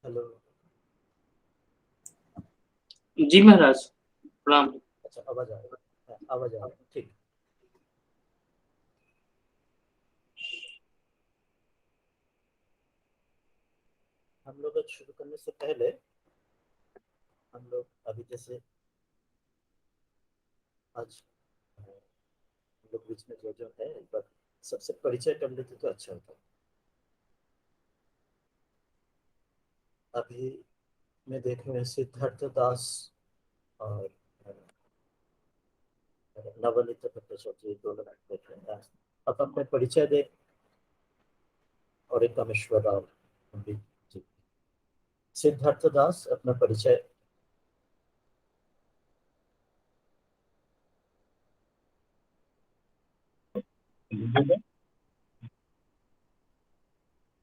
Hello. जी महाराज प्रणाम। अच्छा, आवाज आ रही है? आवाज आ रही है, ठीक। हम लोग आज शुरू करने से पहले हम लोग अभी जैसे आज हम लोग बीच में जो है एक बार सबसे परिचय कर लेते तो अच्छा होता। अभी मैं देख रहा हूँ सिद्धार्थ दास और नवनीत भट्टाचार्य दोनों देख रहे हैं। अब अपने परिचय दे और एक कामेश्वर राव भी। जी, सिद्धार्थ दास अपना परिचय।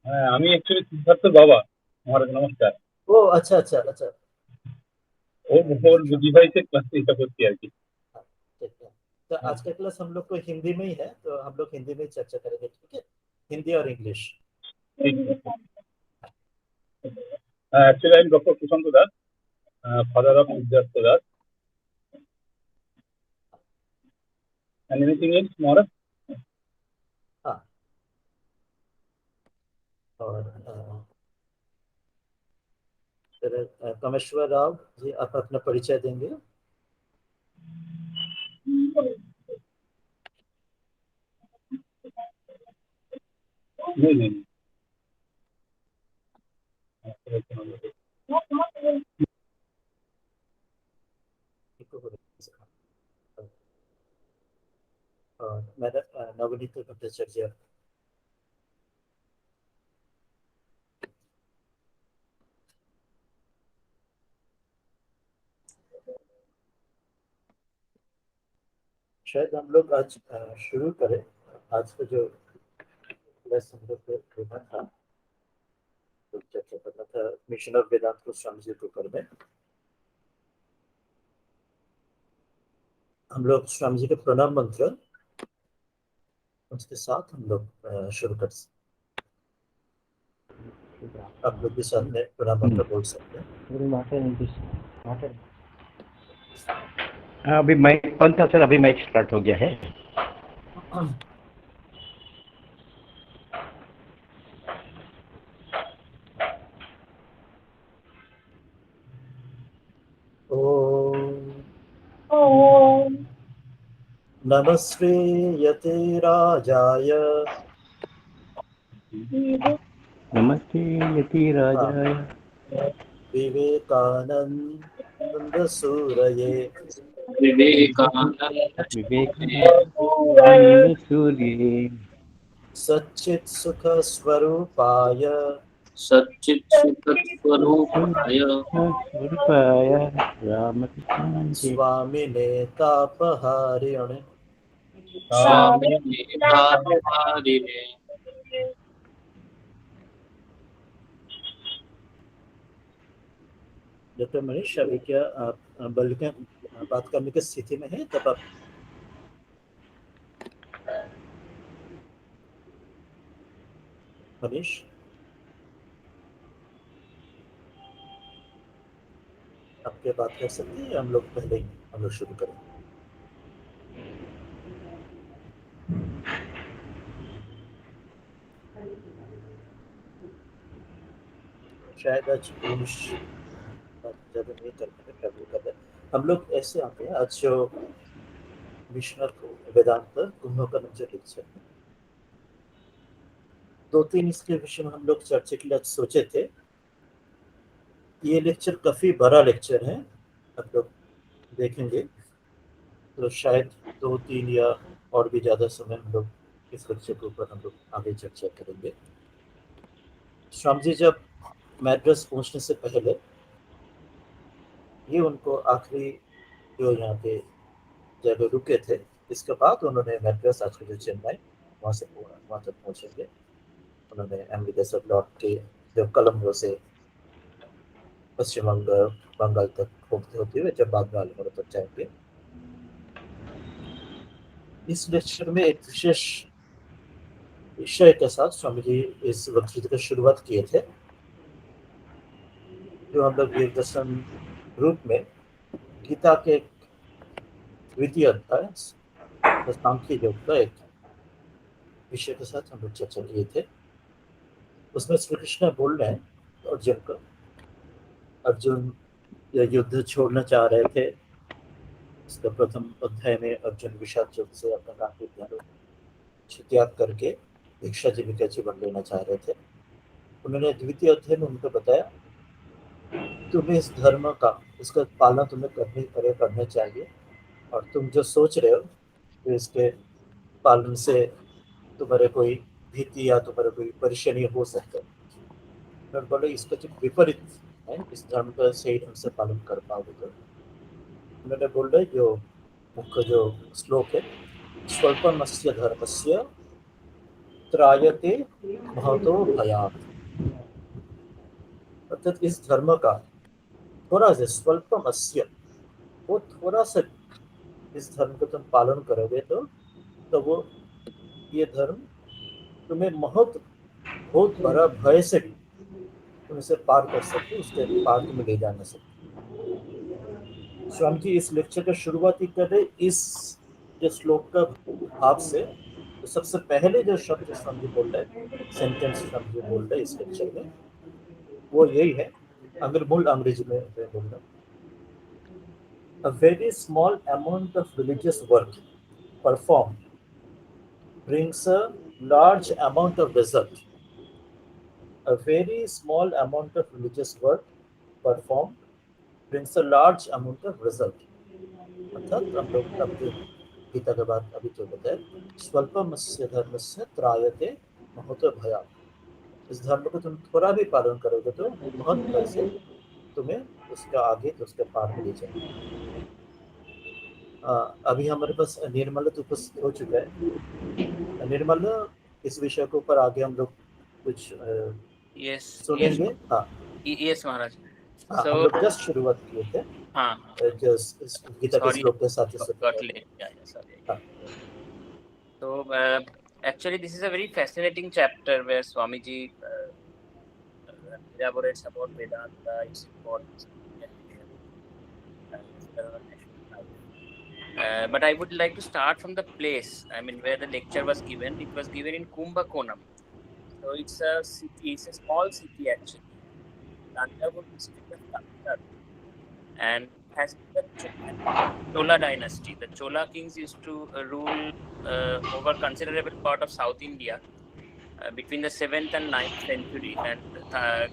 হ্যাঁ, আমি অ্যাকচুয়ালি সিদ্ধার্থর বাবা। মহারাজ নমস্কার। ओ अच्छा अच्छा अच्छा। ওর ডিভাইসের ক্লাস এটা করছি আর কি। हाँ, ठीक है। तो आज का क्लास हम लोग को हिंदी में ही है, तो हम लोग हिंदी में ही चर्चा करेंगे, ठीक है? हिंदी और इंग्लिश। অ্যাকচুয়ালি আমি doctor Sushant Das, father of Siddharth Das. And anything else, Maharaj? हाँ, और फिर कामेश्वर राव जी आप अपना परिचय देंगे। नहीं नहीं। और मैंने नवनीत भट्टाचार्य। शायद हम लोग आज शुरू करें। आज का जो क्लास हम लोग को देखा था, तो चर्चा करना था मिशन ऑफ वेदांत को स्वामी जी के ऊपर में। हम लोग स्वामी जी के प्रणाम मंत्र उसके साथ हम लोग शुरू कर सकते। आप लोग भी साथ में प्रणाम मंत्र बोल सकते हैं। अभी माइक बंद था सर, अभी माइक स्टार्ट हो गया है। ओम नमस्ते यते राजाय नमस्ते यतिराजाय विवेकानंद सूरये विवेकानंद विवेकानंद सूर्ये सच्चित् सुख स्वरूपाय सच्चित सुख स्वरूपाय स्वरूपाय रामकृष्णाय स्वामिने तापहारिणे स्वामिने तापहारिणे डॉक्टर मनीष, अभी क्या आप बल के बात करने की स्थिति में है? तब आप मनीष आपके बात कर सकते हैं या हम लोग पहले ही हम लोग शुरू करें? शायद आज पुरुष ज्यादा नहीं कर पाए, ट्रैवल कर रहे। हम लोग ऐसे आते हैं, आज जो मिशनर वेदांत कुंभकर्ण जो लेक्चर है, 2-3 इसके विषय में हम लोग चर्चा के लिए सोचे थे। ये लेक्चर काफी बड़ा लेक्चर है, हम लोग देखेंगे तो शायद 2-3 या और भी ज्यादा समय हम लोग इस लेक्चर के ऊपर हम लोग आगे चर्चा करेंगे। स्वामी जी जब मैड्रास पहुंचने से पहले ये उनको आखिरी जो यहाँ पे जगह रुके थे, इसके बाद उन्होंने मैड्रास, आज के जो चेन्नई, वहाँ से वहाँ तक पहुँचेंगे। उन्होंने अमृतसर लौट के जब कोलंबो से पश्चिम बंगाल तक होते होते हुए जब बाद में अल्मोड़ा तक जाएंगे। इस लेक्चर में एक विशेष विषय के साथ स्वामी जी इस वक्तृत्व की शुरुआत किए थे। जो हम लोग विवेक दर्शन ग्रुप में गीता के द्वितीय अध्याय सांख्य योग का एक विषय के साथ हम लोग चर्चा किए थे। उसमें श्री कृष्ण बोल रहे हैं अर्जुन को, अर्जुन युद्ध छोड़ना चाह रहे थे। इसका प्रथम अध्याय में अर्जुन विषाद युद्ध से अपना काम त्याग करके भिक्षा जीविका जीवन लेना चाह रहे थे। उन्होंने द्वितीय अध्याय में उनको बताया तुम्हें इस धर्म का इसका पालन तुम्हें करना चाहिए, और तुम जो सोच रहे हो तो इसके पालन से तुम्हारे कोई भीति या तुम्हारे कोई परेशानी हो सकता है। और बोले इसका जो विपरीत है, इस धर्म का सही ढंग से पालन कर पाओगे तो उन्होंने बोल रहे जो मुख्य जो श्लोक है, स्वल्पमस्य धर्मस्य त्रायते महतो भयात्, अर्थात इस धर्म का थोड़ा सा स्वल्पमस्य, वो थोड़ा सा इस धर्म को तुम पालन करोगे तो वो ये धर्म तुम्हें बहुत बड़ा भय से भी तुम इसे पार कर सकते, उसके पार तुम्हें ले जाना सकते। स्वामी जी इस लेक्चर का शुरुआत ही कर रहे इस जो श्लोक का भाव से। तो सबसे पहले जो शब्द स्वामी जी बोल रहे, सेंटेंस स्वामी जी बोल रहे इस लेक्चर में, वो यही है, मूल अंग्रेजी में बोल रहा। A very small amount of religious work performed brings a large amount of result. A very small amount of religious work performed brings a large amount of result. अर्थात हम लोग अब जो गीता के बाद अभी जो बताए, स्वल्पमस्य धर्मस्य त्रायते महतो भयात्, इस धर्म को तुम थोड़ा भी पालन करोगे तो बहुत भय से तुम्हें उसका आगे तो उसके पार ले जाएगा। अभी हमारे पास निर्मल तो उपस्थित हो चुका है। निर्मल, इस विषय के ऊपर आगे हम लोग कुछ सुनेंगे। हाँ यस महाराज। हम लोग जस्ट शुरुआत किए थे। हाँ जस्ट गीता के श्लोक के साथ So actually this is a very fascinating chapter where Swamiji elaborates about Vedanta, its importance, but I would like to start from the place, I mean, where the lecture was given. It was given in Kumbakonam. So it's a city, it's a small city actually, Tanjavur district of Tamil Nadu, and has the Chola dynasty. The Chola kings used to rule over considerable part of South India between the 7th and 9th century, and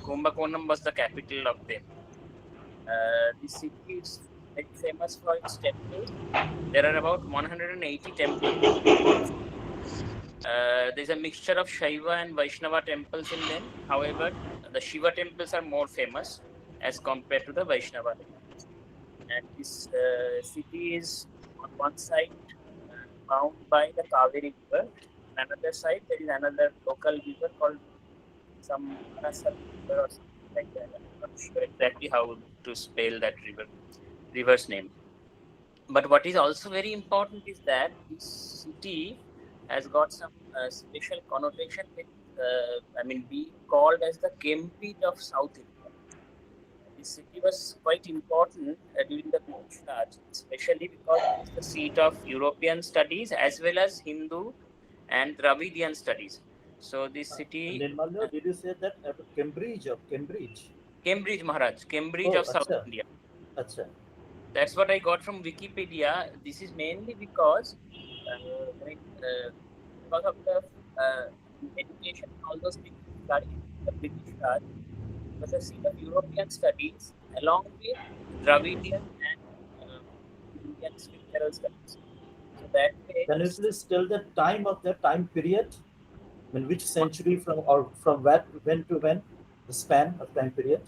Kumbakonam was the capital of them. This city is very famous for its temples. There are about 180 temples. There's a mixture of Shaiva and Vaishnava temples in them. However, the Shiva temples are more famous as compared to the Vaishnava temples. And this city is on one side bound by the Kaveri river. On another side, there is another local river called some Manasar river or something like that. I'm not sure exactly how to spell that river's name. But what is also very important is that this city has got some special connotation with, being called as the Cambridge of South India. This city was quite important during the British Raj, especially because it is the seat of European studies as well as Hindu and Dravidian studies. So this city... Nirmala, did you say that Cambridge? Cambridge, Maharaj. Cambridge of South India. Achha. That's what I got from Wikipedia. This is mainly because of the education and all those things studied in the British Raj, was the seat of European studies along with Dravidian and Indian scriptural studies. So that way, can you please tell the time of the time period? In which century from when to when, the span of time period?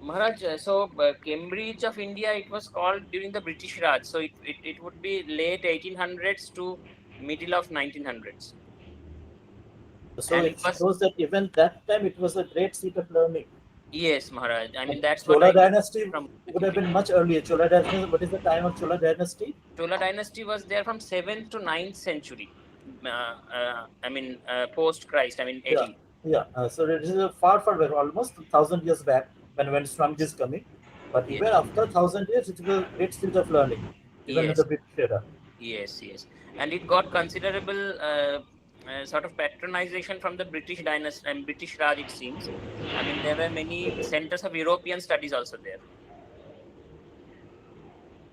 Maharaj, so Cambridge of India, it was called during the British Raj. So it would be late 1800s to middle of 1900s. So and it shows that even that time it was a great seat of learning. Yes, Maharaj. I mean, that's Chola what dynasty would have been much earlier. Chola dynasty, what is the time of Chola dynasty? Chola dynasty was there from 7th to 9th century. Post Christ, AD. Yeah. So it is far back, almost 1,000 years back when Swamiji is coming. But Yes. even after 1,000 years, it was a great state of learning, even in Yes. the British era. Yes, yes, and it got considerable sort of patronization from the British dynasty and British Raj. It seems. I mean, there were many centers of European studies also there.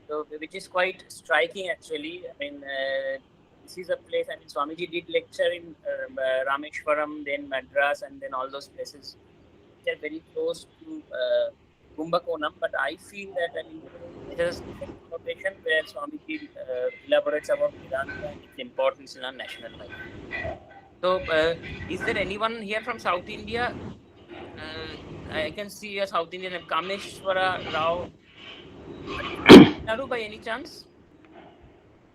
So, which is quite striking, actually. I mean, this is a place. I mean, Swamiji did lecture in Rameshwaram, then Madras, and then all those places which are very close to Kumbakonam. But I feel that, I mean, it has a special connotation where Swamiji elaborates about Vedanta and its importance in our national life. So, is there anyone here from South India? I can see a South Indian name, Kameshwara Rao. Are you from Tamil Nadu by any chance?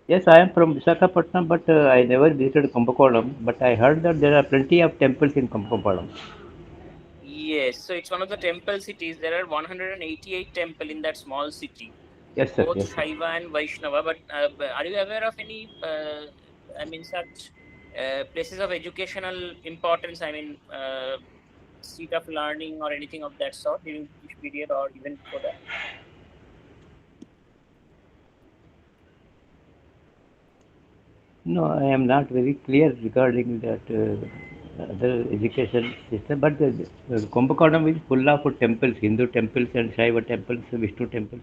Yes, I am from Visakhapatnam, but I never visited Kumbakonam. But I heard that there are plenty of temples in Kumbakonam. Yes, so it's one of the temple cities. There are 188 temples in that small city, Yes, sir. both Yes, sir. Shaiva and Vaishnava. But are you aware of any, I mean, such places of educational importance? I mean, seat of learning or anything of that sort during British period or even before that? No, I am not very clear regarding that other education system. But the Kumbakonam is full of temples, Hindu temples and Shaiva temples, Vishnu temples.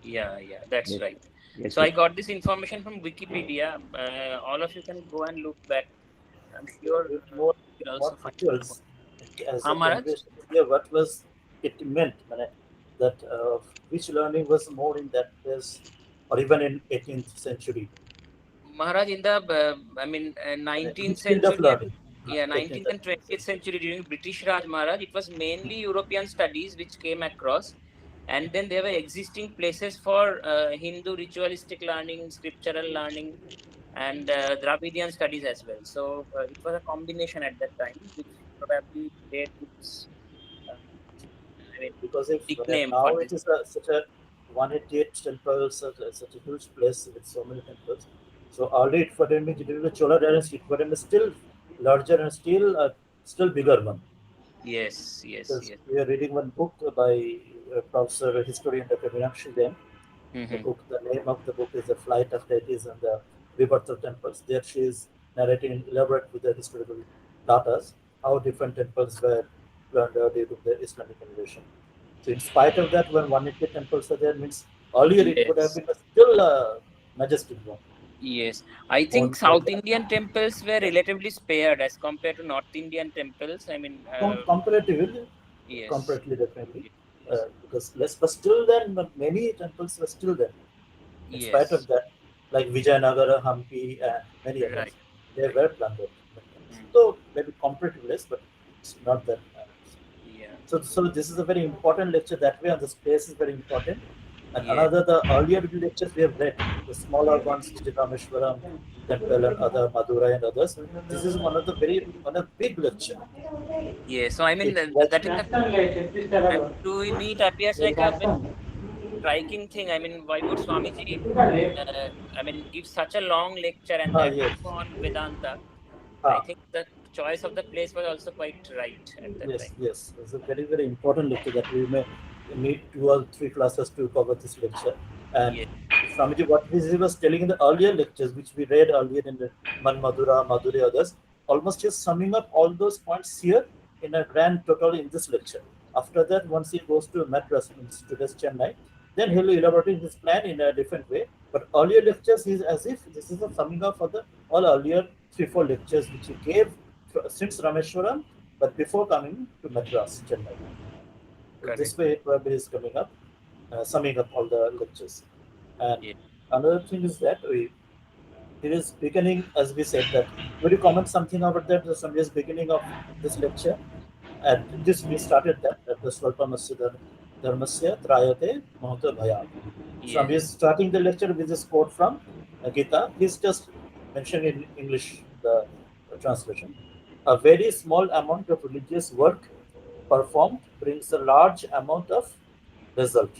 Yeah, that's Yes. right. Yes, So yes. I got this information from Wikipedia. All of you can go and look back. I'm sure More, you will more also find. details as a Maharaj? continuation here, what was it meant, that which learning was more in that place, or even in 18th century. Maharaj, in the, I mean, 19th Which field of century, learning? yeah, 18th 19th and 20th century during British Raj, Maharaj, it was mainly European studies which came across. And then there were existing places for Hindu ritualistic learning, scriptural learning, and Dravidian studies as well. So it was a combination at that time, which probably led to this, I mean, Because if nickname for now this. it is such a 188 temples, such a huge place with so many temples. So already it for them during the Chola dynasty, it for them is still larger and still bigger one. Yes, yes, Because yes. we are reading one book by Professor Historian Dr. Meenakshi Then. The book, the name of the book is The Flight of Deities and the Rebirth of Temples. There she is narrating elaborate with the historical data how different temples were plundered during the Islamic invasion. So in spite of that, when 180 temples are there, means earlier it would have Yes. been a still a majestic one. Yes, I think On South Indian temples were relatively spared as compared to North Indian temples. I mean, comparatively, yes, comparatively definitely, yes, because less, but still then many temples were still there. In spite of yes, that, like Vijayanagara, Hampi, and many right, others, they right. were plundered. Mm. So maybe comparatively less, but it's not that. Yeah, So this is a very important lecture that way, and the space is very important. And yeah, another, the earlier lectures we have read, the smaller ones, Rameshwaram temple and other Madurai and others. This is one of the big lecture. yeah. So I mean, It was that is the, I mean, to me it appears like a very striking thing. I mean, why would Swamiji, I mean, give such a long lecture and that yes, on Vedanta? I ah, think the choice of the place was also quite right at that time. yes. It's a very important lecture that we may need 2 or 3 classes to cover this lecture. And Yes, Swamiji, what he was telling in the earlier lectures, which we read earlier in the Madhura, Madhuri, others, almost just summing up all those points here in a grand total in this lecture. After that, once he goes to Madras, means today's Chennai, then he'll elaborate his plan in a different way. But earlier lectures is as if this is a summing up for the all earlier 3-4 lectures which he gave since Rameshwaram, but before coming to Madras, Chennai. correct. This way, probably is coming up, summing up all the lectures. And Yeah. another thing is that it is beginning, as we said, that will you comment something about that? The Sunday's beginning of this lecture. At this, we started that at the Swalpamasya Dharmasya Trayate Mahata Bhaya. So we Yes. are starting the lecture with this quote from Gita. He's just mentioned in English the translation. A very small amount of religious work performed brings a large amount of result.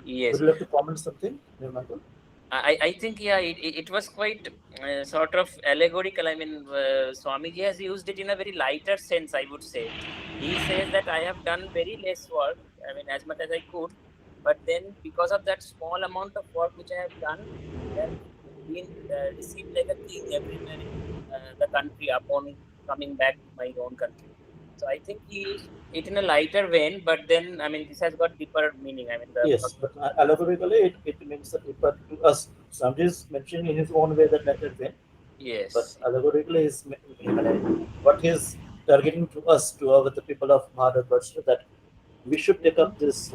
Yes. Would you like to comment something, Michael? I think, yeah, it was quite sort of allegorical. I mean, Swamiji has used it in a very lighter sense, I would say. He says that I have done very less work, I mean, as much as I could, but then because of that small amount of work which I have done, I have been received like a king everywhere in the country upon coming back to my own country. So I think he used it in a lighter vein, but then, I mean, this has got deeper meaning. I mean, Yes, but allegorically it means that but to us, Swamiji is mentioning in his own way that latter vein. But yes. allegorically is what he is targeting to us, to our the people of Bharatvarsha, that we should take up this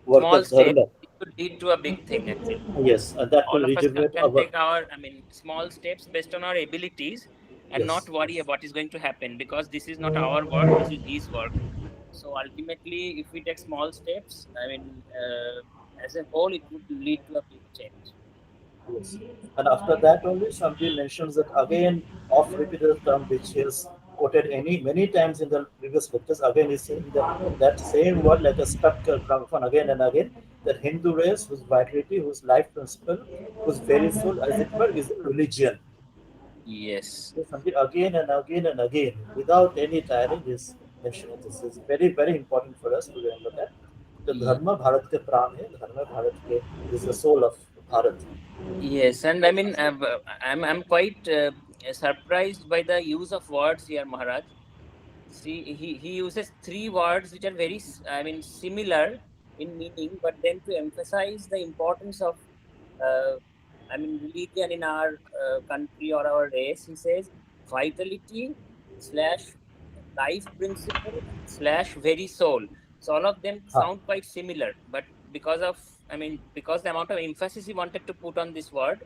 work Small of step, dharma. it could lead to a big thing, actually. Yes, and that will All of us regenerate can our. take our, I mean, small steps based on our abilities and not Yes, worry about what is going to happen, because this is not our work, this is his work. So ultimately, if we take small steps, I mean, as a whole, it would lead to a big change. yes. And after that only, Swamiji mentions that again, oft repeated term which he has quoted many times in the previous lectures. Again, he's saying that same word like a stuck gramophone again and again. That Hindu race, whose vitality, whose life principle, whose very soul, as it were, is religion. Yes. Yes, Sandeep, again and again and again, without any tiring, is mentioning this is very important for us to remember that the dharma Bharat ke pran hai, dharma Bharat ke is the soul of Bharat. Yes, and I mean, I'm quite surprised by the use of words here, Maharaj. See, he uses three words which are very, I mean, similar in meaning, but then to emphasize the importance of, uh, I mean, religion in our country or our race, he says vitality slash life principle slash very soul. So all of them हाँ, sound quite similar, but because of, I mean, because the amount of emphasis he wanted to put on this word,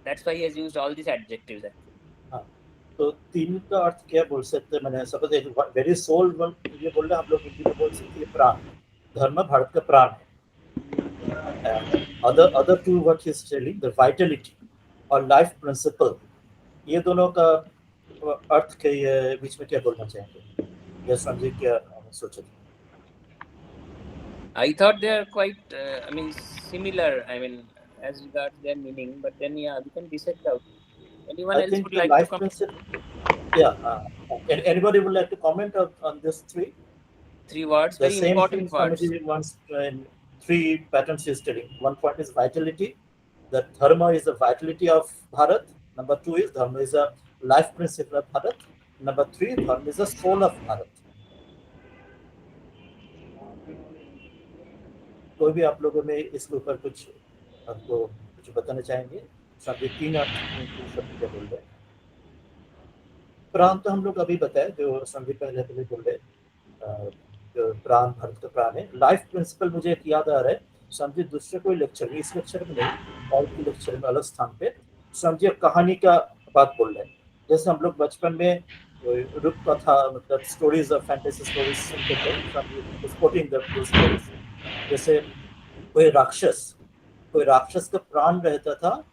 that's why he has used all these adjectives actually. हाँ. तो तीन का अर्थ क्या बोल सकते हैं? मैंने सपोज एक वेरी सोल ये बोल रहे हैं, हम लोग हिंदी में बोल सकते हैं प्राण, धर्म भारत का प्राण है. And other two what he's telling, the vitality or life principle, ये दोनों का अर्थ के बीच में क्या बोलना चाहेंगे? या समझे क्या सोचे थे? I thought they are quite, I mean, similar, I mean, as regards their meaning, but then, yeah, we can dissect out. Anyone I else think would your like to life comment? principle. Yeah. Anybody would like to comment on this three? Three words, The very same thing important words. Swamiji wants in three patterns he's telling. One point is vitality. That dharma is the vitality of Bharat. Number two is dharma is a life principle of Bharat. Number three, dharma is the soul of Bharat. कोई भी आप लोगों में इसके ऊपर कुछ आपको कुछ बताना चाहेंगे? सभी तीन अर्थ तीन शब्द क्या बोल रहे हैं? प्राण तो हम लोग अभी बताए, जो संदीप पहले बोल रहे, जो प्राण भारत का प्राण है. लाइफ प्रिंसिपल मुझे एक याद आ रहा है, समझिए दूसरे कोई लेक्चर में, इस लेक्चर में नहीं, और की लेक्चर में अलग स्थान पे समझिए कहानी का बात बोल रहे हैं. जैसे हम लोग बचपन में रूप कथा, मतलब स्टोरीज और फैंटेसी स्टोरीज सुनते थे, कोटिंग द स्टोरीज. जैसे कोई राक्षस का प्राण रहता था.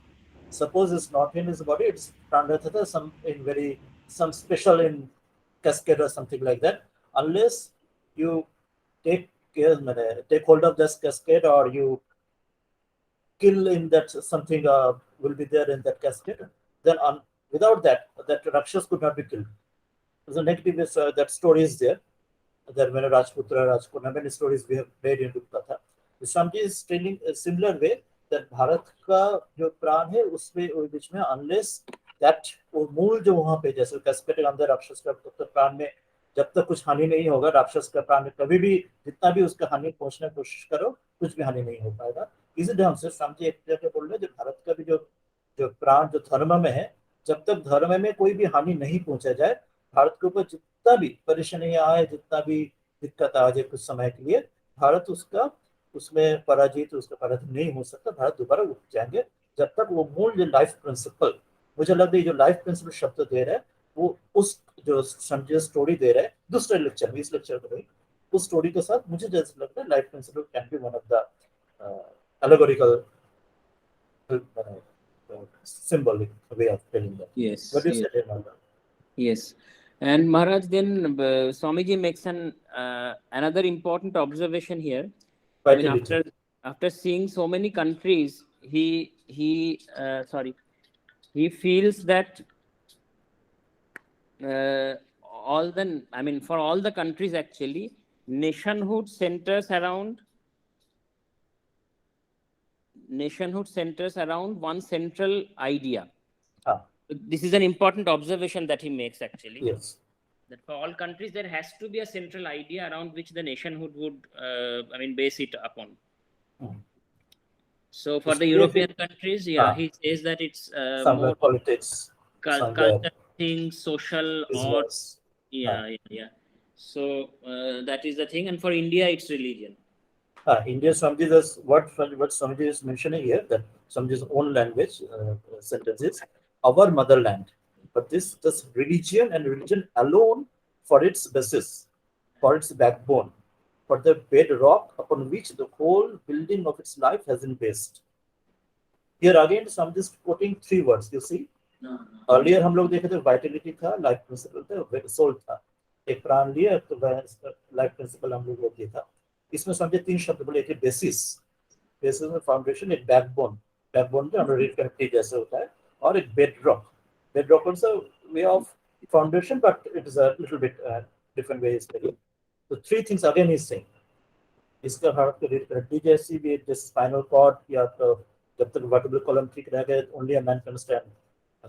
Suppose it's not in his body, it's प्राण रहता था some in very some special in cascade or something like that. Unless you take care, take hold of this cascade, or you kill in that something will be there in that cascade. Then without that Rakshas could not be killed. The negative is that story is there. There are many Rajputra, Rajkuna, many stories we have made in Rupkatha. Swamiji is telling a similar way that Bharat का जो प्राण है उसमें बीच में unless that वो मूल जो वहाँ पे जैसे कैस्केड के अंदर राक्षस का प्राण में जब तक कुछ हानि नहीं होगा, राक्षस का प्राण में कभी भी जितना भी उसका हानि पहुंचने की कोशिश करो, कुछ भी हानि नहीं हो पाएगा. इसी ढंग से स्वामी एक जगह बोल रहे हैं, जो भारत का भी जो प्राण जो धर्म में है, जब तक धर्म में कोई भी हानि नहीं पहुंचा जाए, भारत के ऊपर जितना भी परेशानियां आए, जितना भी दिक्कत आ जाए कुछ समय के लिए, भारत उसमें पराजित, उसका पराजित नहीं हो सकता. भारत दोबारा उठ जाएंगे जब तक वो मूल जो लाइफ प्रिंसिपल, मुझे लगता है जो लाइफ प्रिंसिपल शब्द दे रहा है वो उस जो संजय स्टोरी दे रहा है दूसरे लेक्चर में, इस लेक्चर में नहीं, उस स्टोरी के साथ मुझे जैसा लगता है life principal can be one of the allegorical symbolic way of telling that. Yes. What do you Yes. say, Nanda? Yes. And Maharaj, then Swamiji makes another important observation here. I mean, Vitality. after seeing so many countries, he he feels that for all the countries actually, nationhood centers around one central idea. This is an important observation that he makes actually. Yes. That for all countries there has to be a central idea around which the nationhood would base it upon. So for the European countries, he says that it's more politics, culture things, social, or business. So that is the thing. And for India, it's religion. India, Swamiji, that's what Swamiji is mentioning here, that Swamiji's own language sentences, our motherland. But this religion and religion alone for its basis, for its backbone, for the bedrock upon which the whole building of its life has been based. Here again, Swamiji is quoting 3 words, you see. Earlier हम लोग देखे थे vitality था, life principle था, soul था. एक प्राण लिया तो life principle हम लोग देखा. इसमें समझे 3 शब्द बोले, एक बेसिस में फाउंडेशन, एक बैकबोन में हम रेड कनेक्टिव जैसे होता है, और एक bedrock is a way of foundation, but it is a little bit different way. तो 3 थिंग्स अगेन ही सेइंग. इसका हार्ट के रेड कनेक्टिव जैसी भी, जैसे स्पाइनल कॉर्ड, या तो जब तक वर्टिब्रल कॉलम ठीक रह गए, only a man can stand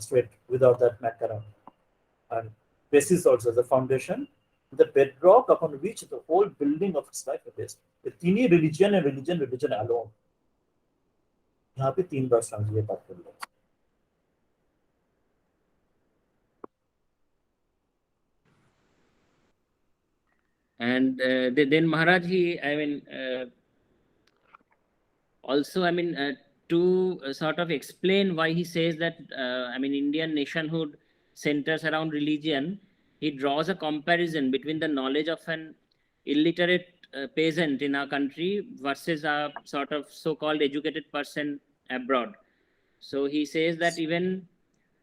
straight, without that man can. And bases also the foundation, the bedrock upon which the whole building of its life is based. The tini religion and religion alone. यहाँ पे 3 बार समझिए ये बात कर लो. And then Maharaj, to sort of explain why he says that Indian nationhood centers around religion, he draws a comparison between the knowledge of an illiterate peasant in our country versus a sort of so-called educated person abroad. So he says that even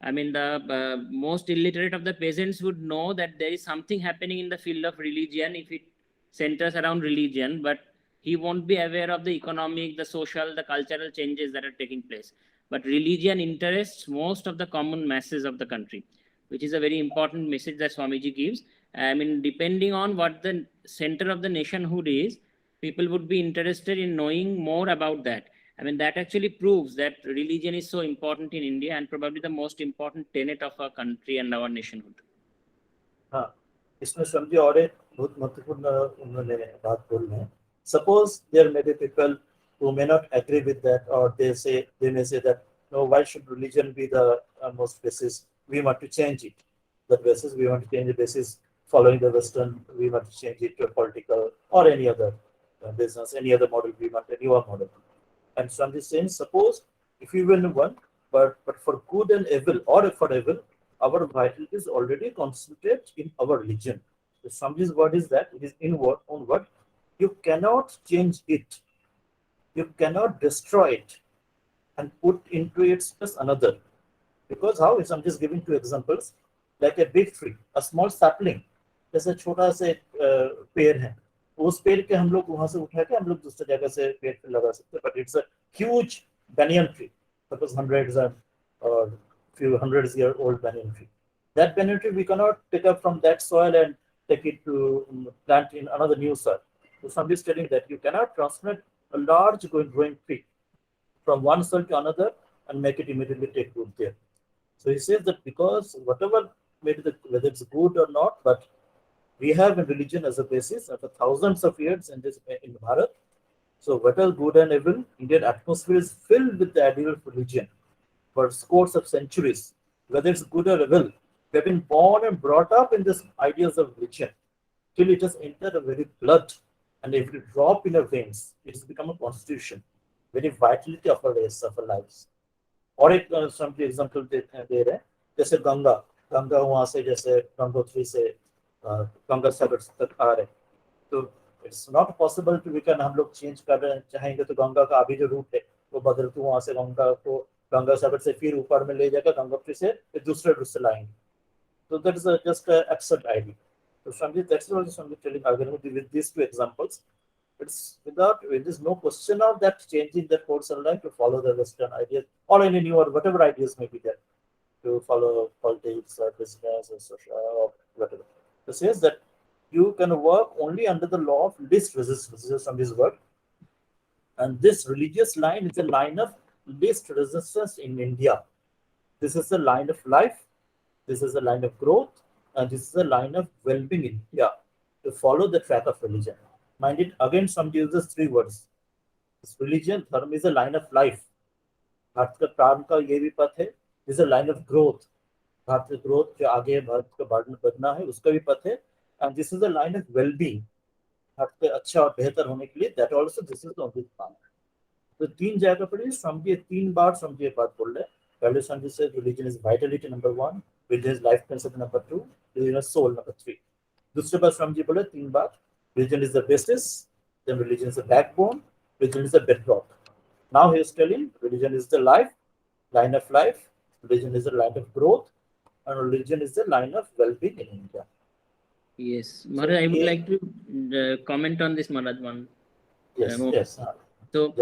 the most illiterate of the peasants would know that there is something happening in the field of religion if it centers around religion, but he won't be aware of the economic, the social, the cultural changes that are taking place. But religion interests most of the common masses of the country, which is a very important message that Swamiji gives. Depending on what the center of the nationhood is, people would be interested in knowing more about that. That actually proves that religion is so important in India and probably the most important tenet of our country and our nationhood. हाँ, इसमें समझिए और एक बहुत महत्वपूर्ण उन्होंने बात बोली है. Suppose there may be people who may not agree with that, or they may say that no, why should religion be the most basis? We want to change it. The basis, we want to change the basis following the Western. We want to change it to a political or any other business, any other model. We want a newer model. And some is saying, suppose if we will one, but for good and evil, or for evil, our vitality is already concentrated in our religion. So somebody's word is that it is inward, onward. You cannot change it. You cannot destroy it and put into its place another. Because how is, I'm just giving 2 examples, like a big tree, a small sapling, जैसे छोटा से पेड़ है, उस पेड़ के हम लोग वहां से उठा के हम लोग दूसरी जगह से पेड़ पे लगा सकते हैं, but it's a huge banyan tree, suppose hundreds or few hundreds year old banyan tree. That banyan tree we cannot pick up from that soil and take it to plant in another new soil. So somebody is telling that you cannot transplant a large growing tree from one soil to another and make it immediately take root there. So he says that because whatever, maybe whether it's good or not, but we have a religion as a basis after thousands of years in Bharat. So whatever good and evil, Indian atmosphere is filled with the ideal of religion for scores of centuries. Whether it's good or evil, we have been born and brought up in these ideas of religion till it has entered the very blood, and every drop in our veins, it has become a constitution, very vitality of our race, of our lives. और एक example दे रहे हैं, जैसे गंगा वहां से जैसे गंगोत्री से गंगा सागर तक आ रहे, तो इट्स नॉट पॉसिबल कि वी कैन हम लोग चेंज कर रहे हैं चाहेंगे तो गंगा का अभी जो रूट है वो बदल के वहां से गंगा को गंगा सागर से फिर ऊपर में ले जाकर गंगोत्री से फिर दूसरे रूट से लाएंगे. So that is just an absurd idea. So Swamiji, that's what Swamiji telling again with these 2 examples. there's no question of that changing that course of life to follow the Western ideas or any new or whatever ideas may be there, to follow politics or business or social or whatever. It says that you can work only under the law of least resistance. This is from this word. And this religious line is a line of least resistance in India. This is the line of life. This is the line of growth. And this is the line of well-being in India, to follow the track of religion. Mind it, again, some uses three words. This religion, dharma is a line of life. Bharat का प्राण का ये भी पथ है. This is a line of growth. Bharat का growth जो आगे भारत का बढ़ना है उसका भी पथ है. And this is a line of well-being. Bharat के अच्छा और बेहतर होने के लिए, that also this is the only path. तो तीन जगह पर समझिए, तीन बार समझिए बात बोल रहे हैं. पहले समझिए से religion is vitality number 1, religion is life principle number 2, religion is soul number 3. दूसरे बार समझिए बोले तीन बार, religion is the basis, then religion is the backbone, religion is the bedrock. Now he is telling religion is the life, line of life, religion is the line of growth, and religion is the line of well-being in India. Yes, Maharaj, I would like to comment on this, Maharaj, one. Yes, yes. So,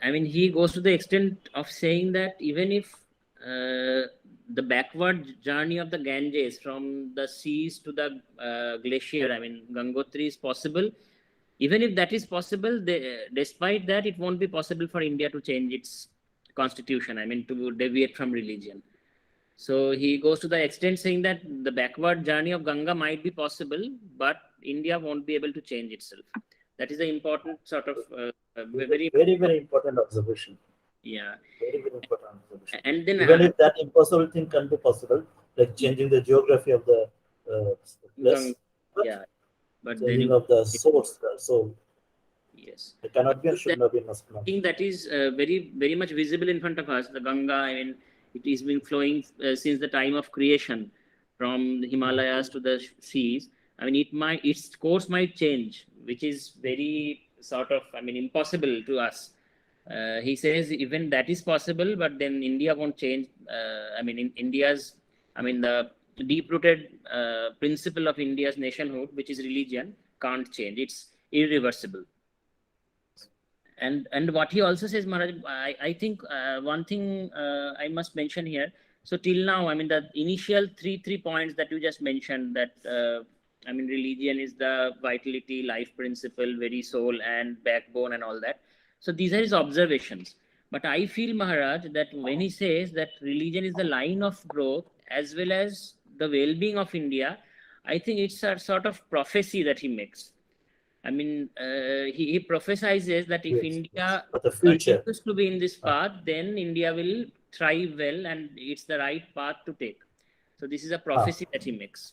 I mean, he goes to the extent of saying that even if the backward journey of the Ganges from the seas to the glacier, I mean, Gangotri is possible. Even if that is possible, despite that, it won't be possible for India to change its constitution, I mean, to deviate from religion. So he goes to the extent saying that the backward journey of Ganga might be possible, but India won't be able to change itself. That is an important sort of very important observation. Yeah. Very important observation. And then even if that impossible thing can be possible, like changing the geography of the place, but changing of the source, soul. Yes. It cannot be and should not be. I think that is very much visible in front of us. The Ganga, I mean, it has been flowing since the time of creation, from the Himalayas to the seas. I mean, its course might change, which is very sort of, I mean, impossible to us. He says even that is possible, but then India won't change. I mean, the deep-rooted principle of India's nationhood, which is religion, can't change. It's irreversible. And what he also says, Maharaj, I think one thing I must mention here. So till now, I mean, the initial three points that you just mentioned, that I mean, religion is the vitality, life principle, very soul and backbone and all that. So these are his observations. But I feel, Maharaj, that when he says that religion is the line of growth as well as the well-being of India, I think it's a sort of prophecy that he makes. I mean, he prophesizes that if India continues to be in this path, then India will thrive well, and it's the right path to take. So this is a prophecy that he makes.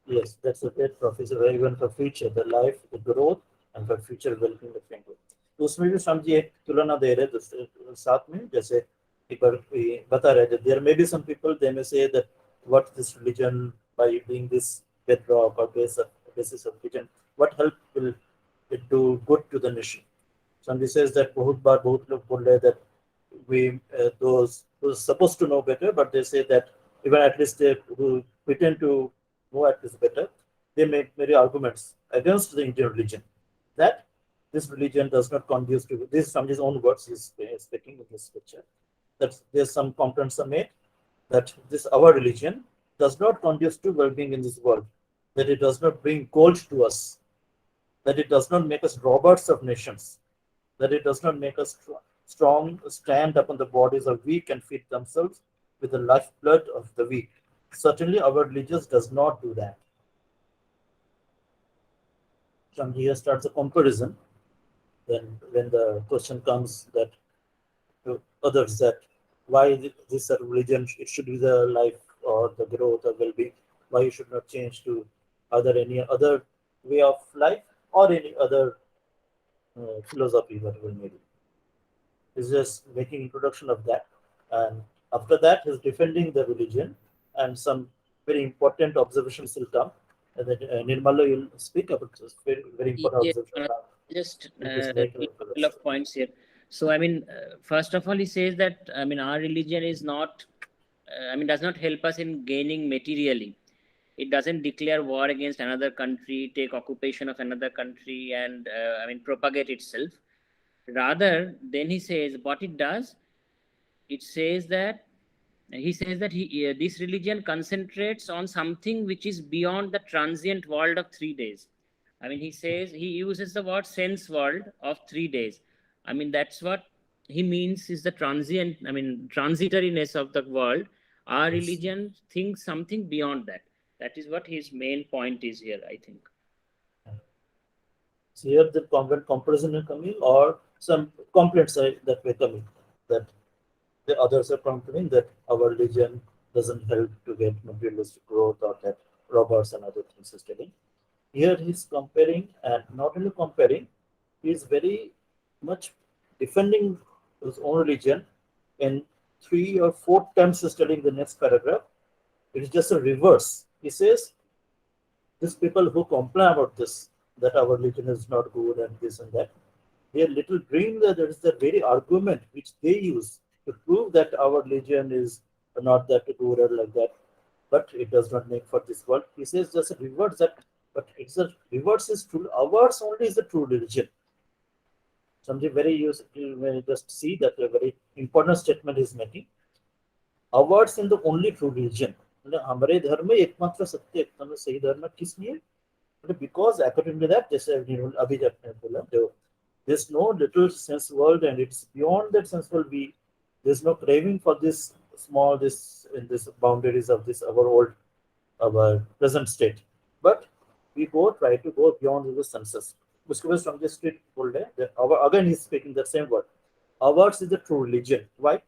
Yes, that's a great prophecy, even for future, the life, the growth, and for future well-being of India. तो उसमें भी समझिए एक तुलना दे रहे साथ में, जैसे एक बार बता रहे थे, there may be some people, they may say that what this religion, by being this bedrock or basis of religion, what help will it do good to the nation? Somebody says that बहुत बार बहुत लोग बोल रहे that we those who are supposed to know better, but they say that even at least they who pretend to know at least better, they make many arguments against the Indian religion, that this religion does not conduce to this. From his own words, he's speaking in this picture, that there's some complaints are made that this our religion does not conduce to well-being in this world, that it does not bring gold to us, that it does not make us robbers of nations, that it does not make us strong, stand upon the bodies of weak and feed themselves with the lifeblood of the weak. Certainly, our religion does not do that. From here starts a comparison. Then, when the question comes that to others, that why this religion, it should be the life or the growth or well-being, why you should not change to either any other way of life or any other philosophy, whatever it may be. He's just making introduction of that, and after that he's defending the religion, and some very important observations will come, and then Nirmala will speak about this very important observation. Just a couple of points here. So I mean, first of all, he says that I mean our religion is not, I mean, does not help us in gaining materially. it doesn't declare war against another country, take occupation of another country, and propagate itself. Rather, then he says what it does. It says that this religion concentrates on something which is beyond the transient world of 3 days. I mean, he uses the word sense world of 3 days. I mean, that's what he means is the transitoriness of the world. Our religion thinks something beyond that. That is what his main point is here, I think. So here the comparison is coming, or some complaints that were coming, that the others are complaining that our religion doesn't help to get materialistic growth, or that robbers and other things is telling. Here he's comparing, and not only comparing, he's very much defending his own religion. In 3 or 4 times he's telling the next paragraph, it is just a reverse. He says, these people who complain about this, that our religion is not good and this and that, they are little dream that there is the very argument which they use to prove that our religion is not that good or like that, but it does not make for this world. He says just a reverse that, but it's a reverse is true. Ours only is the true religion. Something very useful when you just see that a very important statement is making. Ours in the only true religion. हमारे धर्म में एकमात्र सत्य एकदम सही धर्म किस लिए? Because according to that, just अभी जब मैंने बोला, there's no little sense world, and it's beyond that sense world. There's no craving for this small, this in this boundaries of this our present state, but we try to go beyond the senses. उसके बाद from the street बोल रहे that again he's speaking the same word. Ours is the true religion. Why?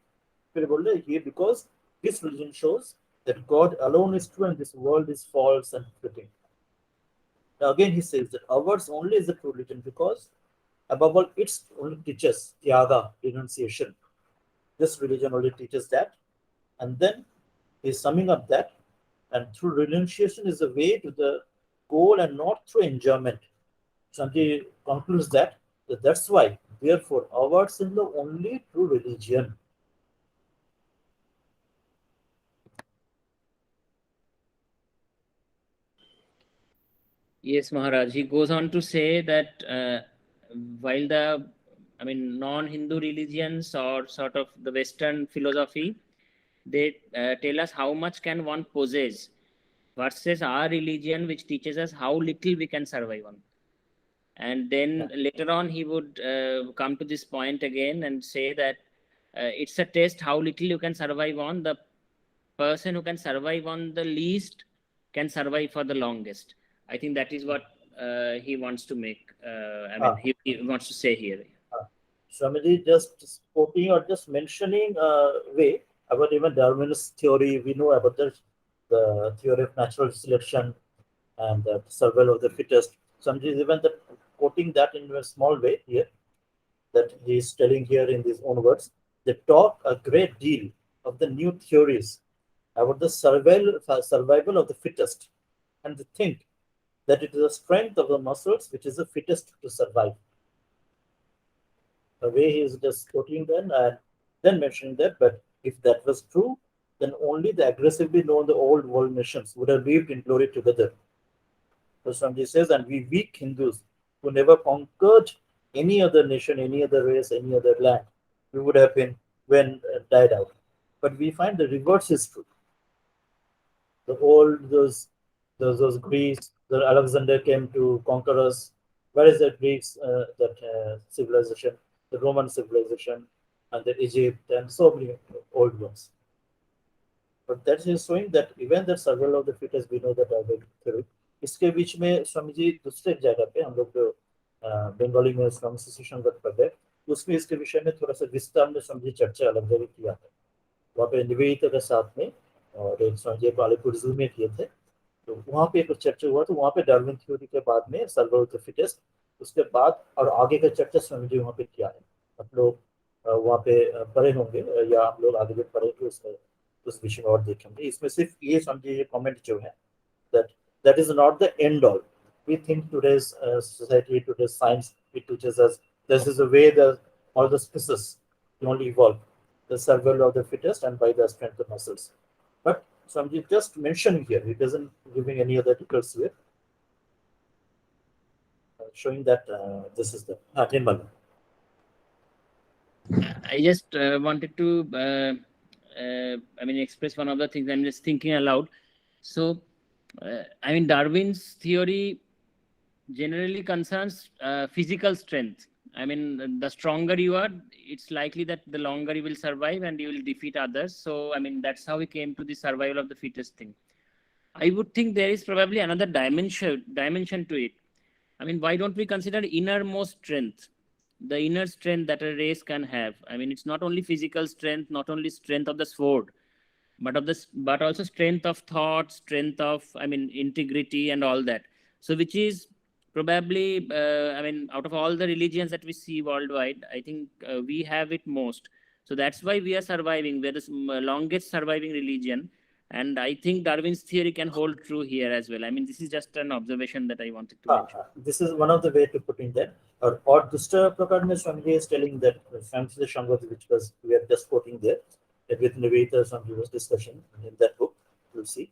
फिर बोल रहे ये because this religion shows that God alone is true and this world is false and fleeting. Now again he says that ours only is the true religion because above all it only teaches tyaga, renunciation. This religion only teaches that, and then he's summing up that, and through renunciation is the way to the goal and not through enjoyment. So he concludes that's why, therefore, ours is the only true religion. Yes, Maharaj. He goes on to say that while the non-Hindu religions or sort of the Western philosophy, they tell us how much can one possess, versus our religion, which teaches us how little we can survive on. And then later on, he would come to this point again and say that it's a test how little you can survive on. The person who can survive on the least can survive for the longest. I think that is what he wants to make. He wants to say here. Swamiji just quoting or just mentioning way about even Darwin's theory. We know about the theory of natural selection and the survival of the fittest. Swamiji is even quoting that in a small way here, that he is telling here in his own words. They talk a great deal of the new theories about the survival of the fittest, and they think that it is the strength of the muscles which is the fittest to survive. The way he is just quoting them and then mentioning that, but if that was true, then only the aggressively known the old world nations would have lived in glory together. So Swamiji says, and we weak Hindus who never conquered any other nation, any other race, any other land, we would have been died out. But we find the reverse is true. The old those Greeks, the Alexander came to conquer us. Where is the Greeks, civilization, the Roman civilization, and the Egypt, and so many old ones. But that is showing that even the survival of the fittest, we know that are very thorough. इसके बीच में स्वामी जी दूसरे जगह पे हम लोग बंगाली में स्वामी शिष्य पढ़ रहे, उसमें इसके विषय में थोड़ा सा विस्तार में स्वामी जी चर्चा अलग जगह किया है. वहाँ पे निवेदिता के साथ में और एक स्वामी जी अलीपुर जू में किए थे, तो वहाँ पे एक चर्चा हुआ. तो वहाँ पे डार्विन थ्योरी के बाद में सर्वाइवल ऑफ द फिटेस्ट, उसके बाद और आगे का चर्चा स्वामी जी वहाँ पे किया है. आप लोग वहाँ पे पढ़े होंगे या आप लोग आगे भी पढ़ेंगे, उस विषय में और देखेंगे. इसमें सिर्फ ये समझिए ये कमेंट जो है that is not the end all. We think today's society, today's science, it teaches us this is the way all the species only evolve, the survival of the fittest and by the strength of muscles. But So I'm just mentioning here. He doesn't giving any other details here. Showing that this is the Nirmal. I just wanted to, express one of the things. I'm just thinking aloud. So, Darwin's theory generally concerns physical strength. The stronger you are, it's likely that the longer you will survive and you will defeat others. So, that's how we came to the survival of the fittest thing. I would think there is probably another dimension to it. Why don't we consider innermost strength? The inner strength that a race can have. It's not only physical strength, not only strength of the sword, but also strength of thought, strength of integrity and all that. So which is probably out of all the religions that we see worldwide, I think we have it most. So that's why we are surviving. We're the longest surviving religion. And I think Darwin's theory can hold true here as well. This is just an observation that I wanted to mention. This is one of the way to put in that. Or Dusta Prakadna Swami is telling that Samsida Shambhavi, which was we are just quoting there, that with Niveta Swami was discussion in that book, you'll see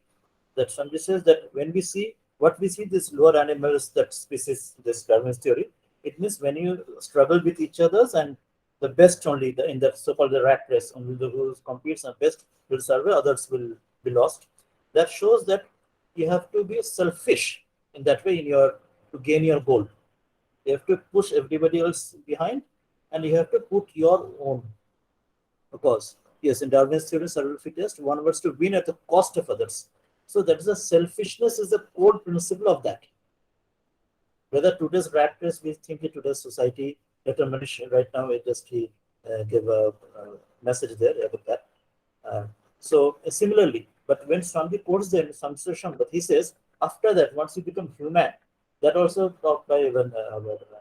that Swami says that when we see what we see these lower animals, that species, this Darwin's theory, it means when you struggle with each others and the best only in the so-called the rat race, only the who competes and best will survive, others will be lost. That shows that you have to be selfish in that way to gain your goal. You have to push everybody else behind, and you have to put your own. Of course, yes, in Darwin's theory, survival fittest, one wants to win at the cost of others. So that is the selfishness is the core principle of that. Whether today's rat race, we think in today's society, Dr. Manish right now, it just he gave a message there about that. So similarly, but when Swami quotes them, but he says, after that, once you become human, that also talked by even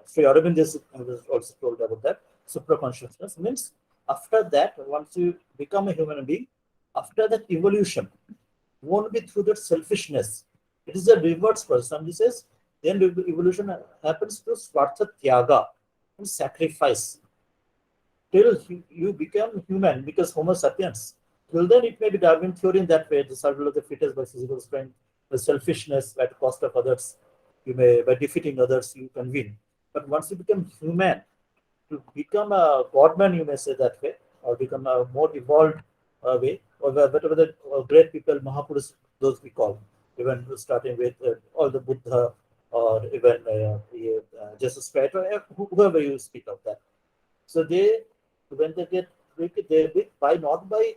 Sri Aurobindo was also told about that. Supraconsciousness means after that, once you become a human being, after that evolution won't be through that selfishness. It is a reverse process. Swami says, then evolution happens through Swartha Tyaga, and sacrifice. Till you become human, because Homo sapiens. Till then, it may be Darwin theory in that way, the survival of the fittest by physical strength, the selfishness at the cost of others. You may, by defeating others, you can win. But once you become human, to become a godman, you may say that way, or become a more evolved way, or whatever the great people, Mahapurush, those we call, even starting with all the Buddha, or even Jesus Christ, or whoever you speak of that. So when they get wicked, they by not by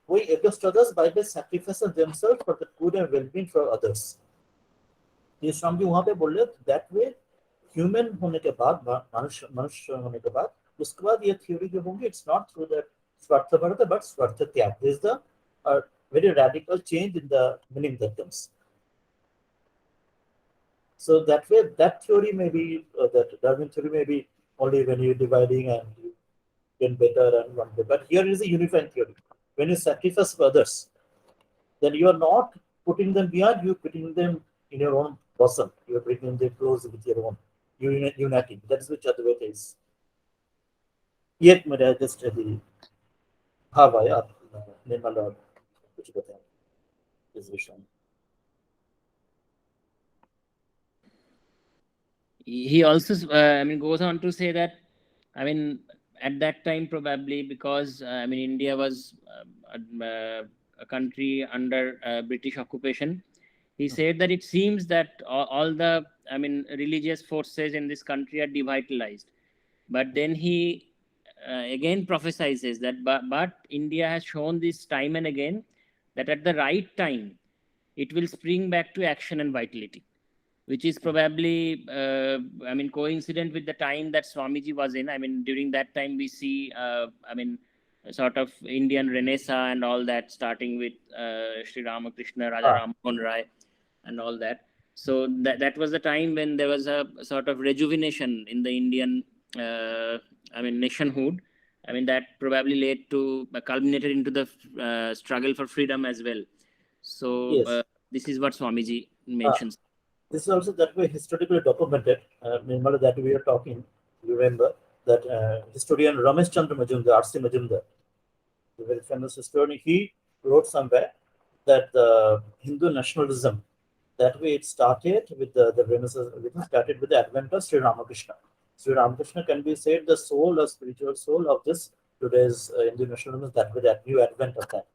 going against others, by sacrificing themselves for the good and well-being for others. ये स्वामी वहां पे बोल रहे that way human होने के बाद, मनुष्य होने के बाद, उसके बाद ये थ्योरी जो होंगी, इट्स नॉट थ्रू दैट स्वार्थ भरत बट स्वार्थ त्याग. This is the very radical change in the meaning that comes. So that way, that theory may be that Darwin theory may be only when you're dividing and you get better and one day. But here is a unifying theory. When you sacrifice for others, then you are not putting them beyond, you're putting them in your own bosom. You're bringing them close with your own. You're uniting. That is which Advaita is. Yet, I just the Bhava, Nirmala, which is vision. He also goes on to say that at that time, probably because India was a country under British occupation, he said that it seems that all the religious forces in this country are devitalized. But then he again prophesizes that but India has shown this time and again that at the right time it will spring back to action and vitality, which is probably coincident with the time that Swamiji was in. During that time we see sort of Indian Renaissance and all that, starting with Sri Ramakrishna, Raja Ram Mohan Rai and all that. So that was the time when there was a sort of rejuvenation in the Indian nationhood. That probably led to culminated into the struggle for freedom as well. So yes. This is what Swamiji mentions. This is also that way historically documented. That we are talking, you remember that historian Ramesh Chandra Majumdar, R.C. Majumdar, the very famous historian, he wrote somewhere that the Hindu nationalism, that way it started with the Renaissance, it started with the advent of Sri Ramakrishna. Sri Ramakrishna can be said the soul, or spiritual soul of this today's Hindu nationalism, that way that new advent of that.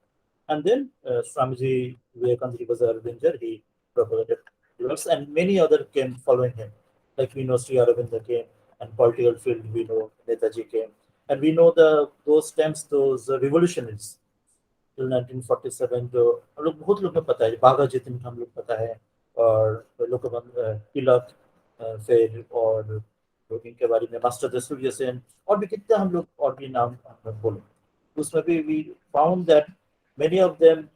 And then Swamiji Vivekananda, he was a Arvinder, he propagated works, and many other came following him. Like we know Sri Aurobindo came, and political field we know Netaji came, and we know those times, those revolutionaries till 1947 जो हम लोग बहुत लोग को पता है, बाघा जितन हम लोग पता है, और लोकमान्य तिलक, फिर और लोग इनके बारे में मास्टर दस्तूर सेन, और भी कितने हम लोग और भी नाम हम लोग बोले, उसमें भी we found that many of them,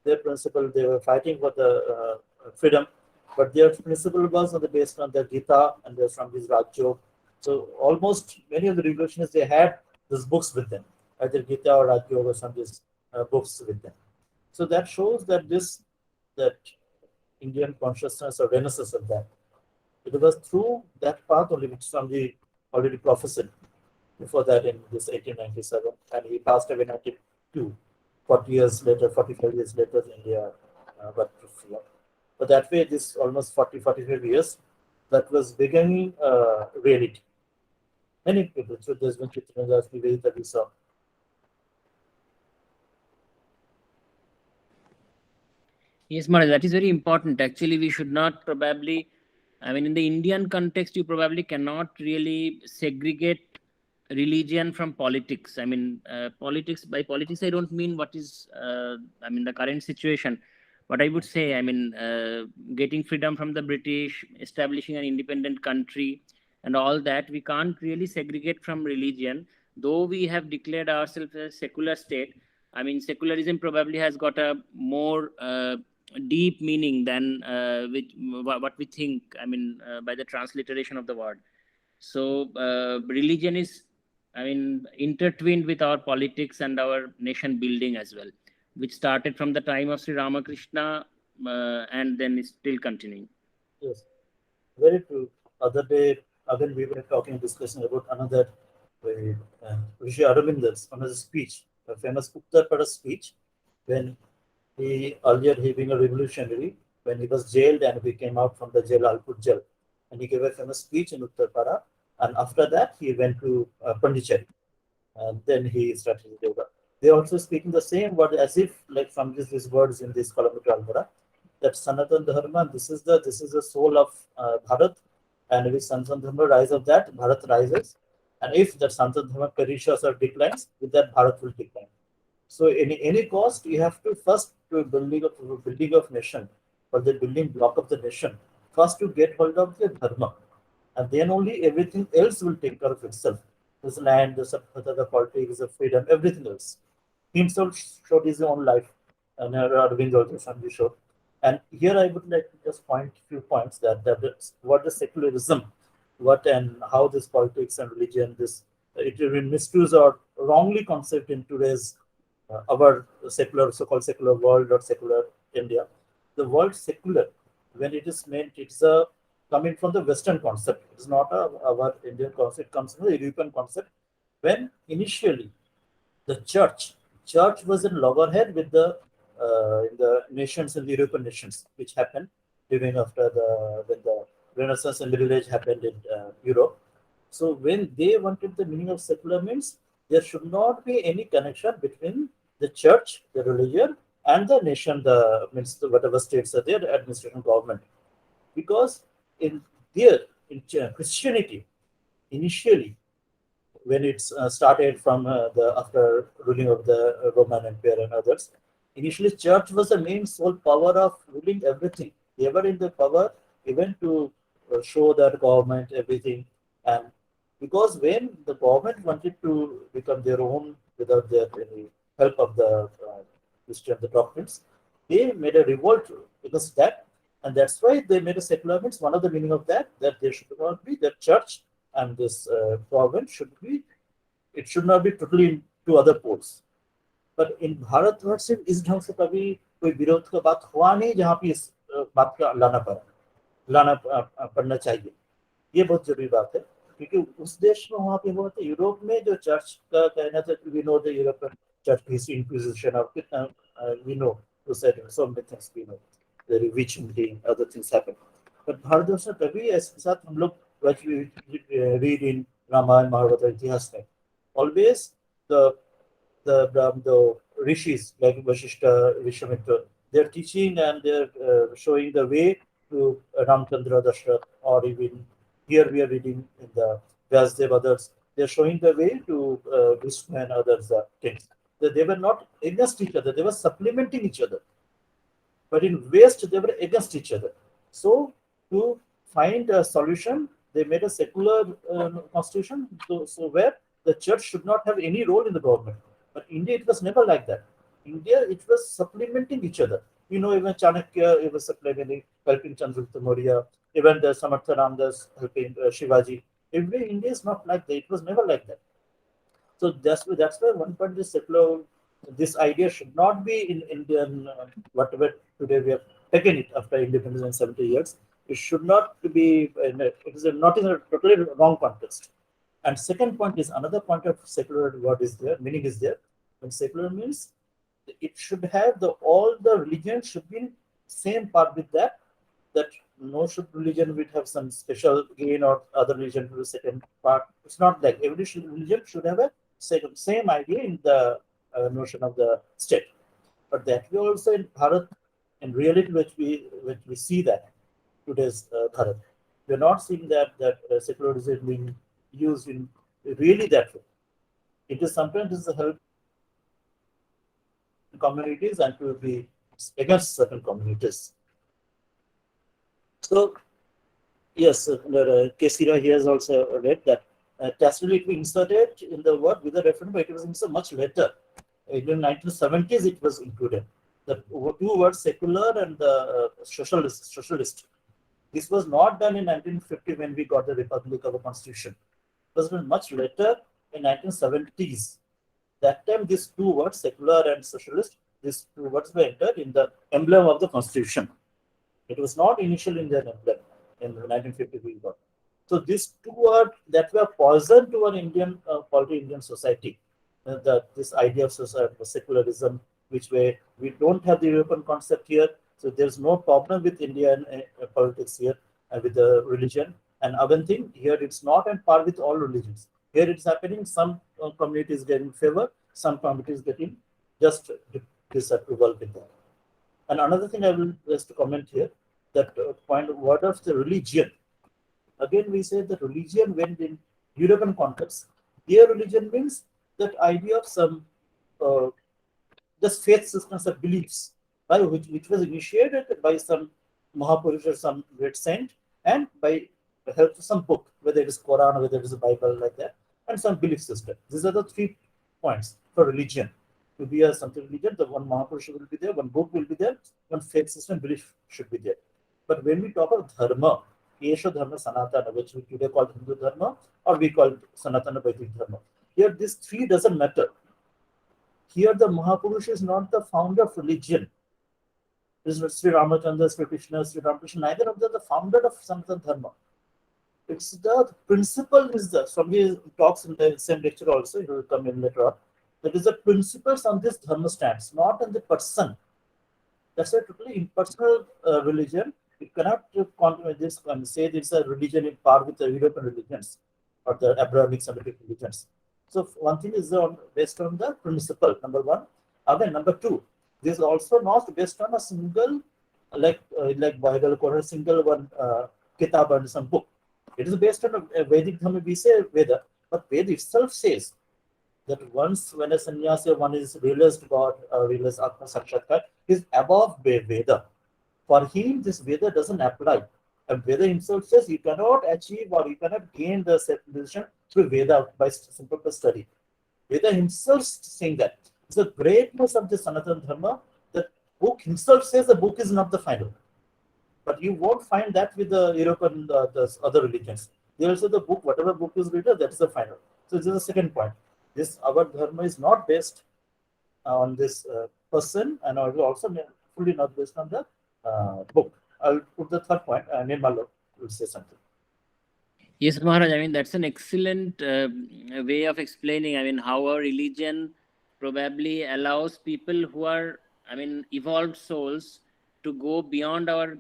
their principle, they were fighting for the freedom, but their principle was based on the Gita and the from this Rajyo. So almost many of the revolutionists, they had these books with them, either Gita or Rajyo or some these books with them. So that shows that that Indian consciousness or renaissance of that, it was through that path only which Swamiji already prophesied before that in this 1897, and he passed away in 1992. 40 years later, 45 years later, India got to freedom. But that way, this almost 40, 45 years, that was beginning reality. Many people, so there's been Chitranas, that we saw. Yes, Maharaj, that is very important. Actually, we should not probably, I mean, in the Indian context, you probably cannot really segregate religion from politics. I mean, politics, by politics, I don't mean what is, I mean, the current situation. But I would say, I mean, getting freedom from the British, establishing an independent country, and all that, we can't really segregate from religion. Though we have declared ourselves a secular state, I mean, secularism probably has got a more deep meaning than what we think, I mean, by the transliteration of the word. So religion is, I mean, intertwined with our politics and our nation building as well, which started from the time of Sri Ramakrishna and then is still continuing. Yes, very true. Other day, again, we were discussing about another Rishi Aurobindo's another speech, a famous Uttar Pradesh speech, when he being a revolutionary, when he was jailed and he came out from the jail, Alpur jail, and he gave a famous speech in Uttar and after that he went to Pondicherry, and then he started yoga. They also speaking the same word as if like from these words in this Colombo to Almora, that Sanatan Dharma, this is the soul of Bharat, and with Sanatan Dharma rise of that, Bharat rises, and if that Sanatan Dharma perishes or declines, with that Bharat will decline. So any cost, you have to first to building of nation, or the building block of the nation, first to get hold of the dharma, and then only everything else will take care of itself. This land, the sabhata, the politics, the freedom, everything else. He himself showed his own life, and Arvind also Swamiji showed. And here I would like to just point a few points that what the secularism, what and how this politics and religion, this it misused or wrongly conceived in today's our secular, so-called secular world or secular India. The word secular, when it is meant, it's a coming from the Western concept. It's not our Indian concept. It comes from the European concept. When initially the church was in loggerhead with the nations and the European nations, which happened during after when the Renaissance and Middle Age happened in Europe. So when they wanted the meaning of secular means, there should not be any connection between the church, the religion, and the nation, whatever states are there, the administration government. Because in Christianity, initially, when it started from the after ruling of the Roman Empire and others, initially church was the main sole power of ruling everything. They were in the power even to show that government everything, and because when the government wanted to become their own without their any help of the Christian the doctrines, they made a revolt against that, and that's why they made a secular means. One of the meaning of that there should not be the church and this government should be, it should not be totally in two other poles. पर इन भारतवर्ष इस ढंग से कभी कोई विरोध का बात हुआ नहीं जहाँ पे इस बात का लाना पड़ना चाहिए. ये बहुत जरूरी बात है क्योंकि उस देश में वहाँ पे हुआ था. यूरोप में जो चर्च का कहना था, we know the European church history inquisition और कितना we know suicide, so many things, the witching thing, other things happen. But Bharatvarsha तभी ऐसे साथ हम लोग what we read in Ramayana, Mahabharata, इतिहास में, always the rishis like Vashishta, Vishwamitra, they're teaching and they're showing the way to Ramchandra, Dashrath, or even here we are reading in the Vyasdev, others, they're showing the way to Vishnu and others things. They were not against each other, they were supplementing each other. But in West, they were against each other. So to find a solution, they made a secular constitution, so where the church should not have any role in the government. But India, it was never like that. India, it was supplementing each other. Even Chanakya, it was supplementing, helping Chandragupta Maurya, even the Samartha Ramdas helping Shivaji. Every India is not like that. It was never like that. So that's why one point is secular. This idea should not be in Indian, whatever today we have taken it after independence in 70 years. It should not be, it is not in a totally wrong context. And second point is another point of secular word is there, meaning is there. When secular means it should have all the religions should be in same part with that no religion would have some special gain or other religion to the second part. It's not like every religion should have a same idea in the notion of the state. But that we also in Bharat, in reality, which we see that today's Bharat, we're not seeing that secularism being used in really that way. It is sometimes the help communities and to be against certain communities. So yes, Kesira here has also read that tacitly it was inserted in the word with the reference, but it was inserted much later. In the 1970s, it was included. The two words, secular and the socialist. This was not done in 1950 when we got the Republic of a Constitution. It was done much later in 1970s. That time, these two words, secular and socialist, these two words were entered in the emblem of the Constitution. It was not initially in the emblem in 1950 we got. So these two words that were poison to an Indian Indian society. This idea of secularism, which way we don't have the European concept here, so there's no problem with Indian politics here with the religion. And other thing here, it's not on par with all religions. Here it's happening. Some communities getting favor, some communities getting just disapproval with that. And another thing I will just comment here, that point what of the religion. Again, we say that religion when in European context, here religion means that idea of some just faith systems of beliefs, by which was initiated by some Mahapurush or some great saint, and by the help of some book, whether it is Quran or whether it is a Bible like that, and some belief system. These are the 3 points for religion. To be a something religion, the one Mahapurush will be there, one book will be there, one faith system belief should be there. But when we talk of dharma, Yesha Dharma Sanatana, which we today call Hindu Dharma, or we call Sanatana Vedic Dharma. Here, these 3 doesn't matter. Here, the Mahapurush is not the founder of religion. This is Sri Ramachandra, Sri Krishna, Sri Ramakrishna, neither of them the founder of Sanatana Dharma. It's the principle is the, Swami talks in the same lecture also, it will come in later on. That is the principles on this Dharma stands, not on the person. That's a totally impersonal religion. You cannot this and say it's a religion in par with the European religions or the Abrahamic scientific religions. So one thing is based on the principle, number 1. Again, number 2, this is also not based on a single like Bible or a single one kitab and some book. It is based on a Vedic Dharma. We say Veda, but Veda itself says that once when a sannyasi, one is realized God, realized Atma Sakshatkar, is above Veda. For him, this Veda doesn't apply. And Veda himself says you cannot achieve or you cannot gain the self-realization through Veda by simple study. Veda himself saying that. It's the greatness of the Sanatana Dharma. The book himself says the book is not the final. But you won't find that with the European, the other religions. They also the book, whatever book is written, that is the final. So this is the second point. This our Dharma is not based on this person, and also fully not based on the book. I'll put the third point, and Nirmala will say something. Yes, Maharaj, I mean, that's an excellent way of explaining, I mean, how a religion probably allows people who are evolved souls to go beyond our,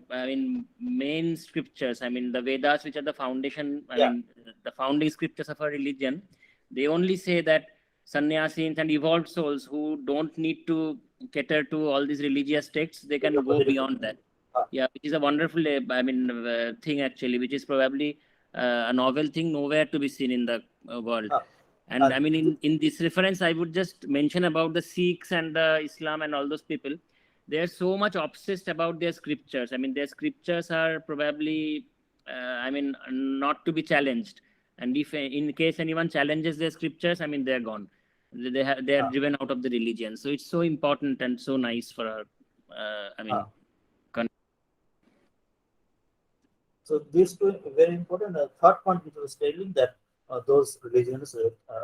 main scriptures. The Vedas, which are the foundation, the founding scriptures of our religion. They only say that sannyasis and evolved souls who don't need to cater to all these religious texts, they can go beyond that. Yeah, which is a wonderful, thing actually, which is probably a novel thing nowhere to be seen in the world. And in this reference, I would just mention about the Sikhs and the Islam and all those people. They're so much obsessed about their scriptures. Their scriptures are probably, not to be challenged. And if in case anyone challenges their scriptures, they're gone. They are driven out of the religion. So it's so important and so nice for our, So these two are very important. Third point, which was telling that those religions,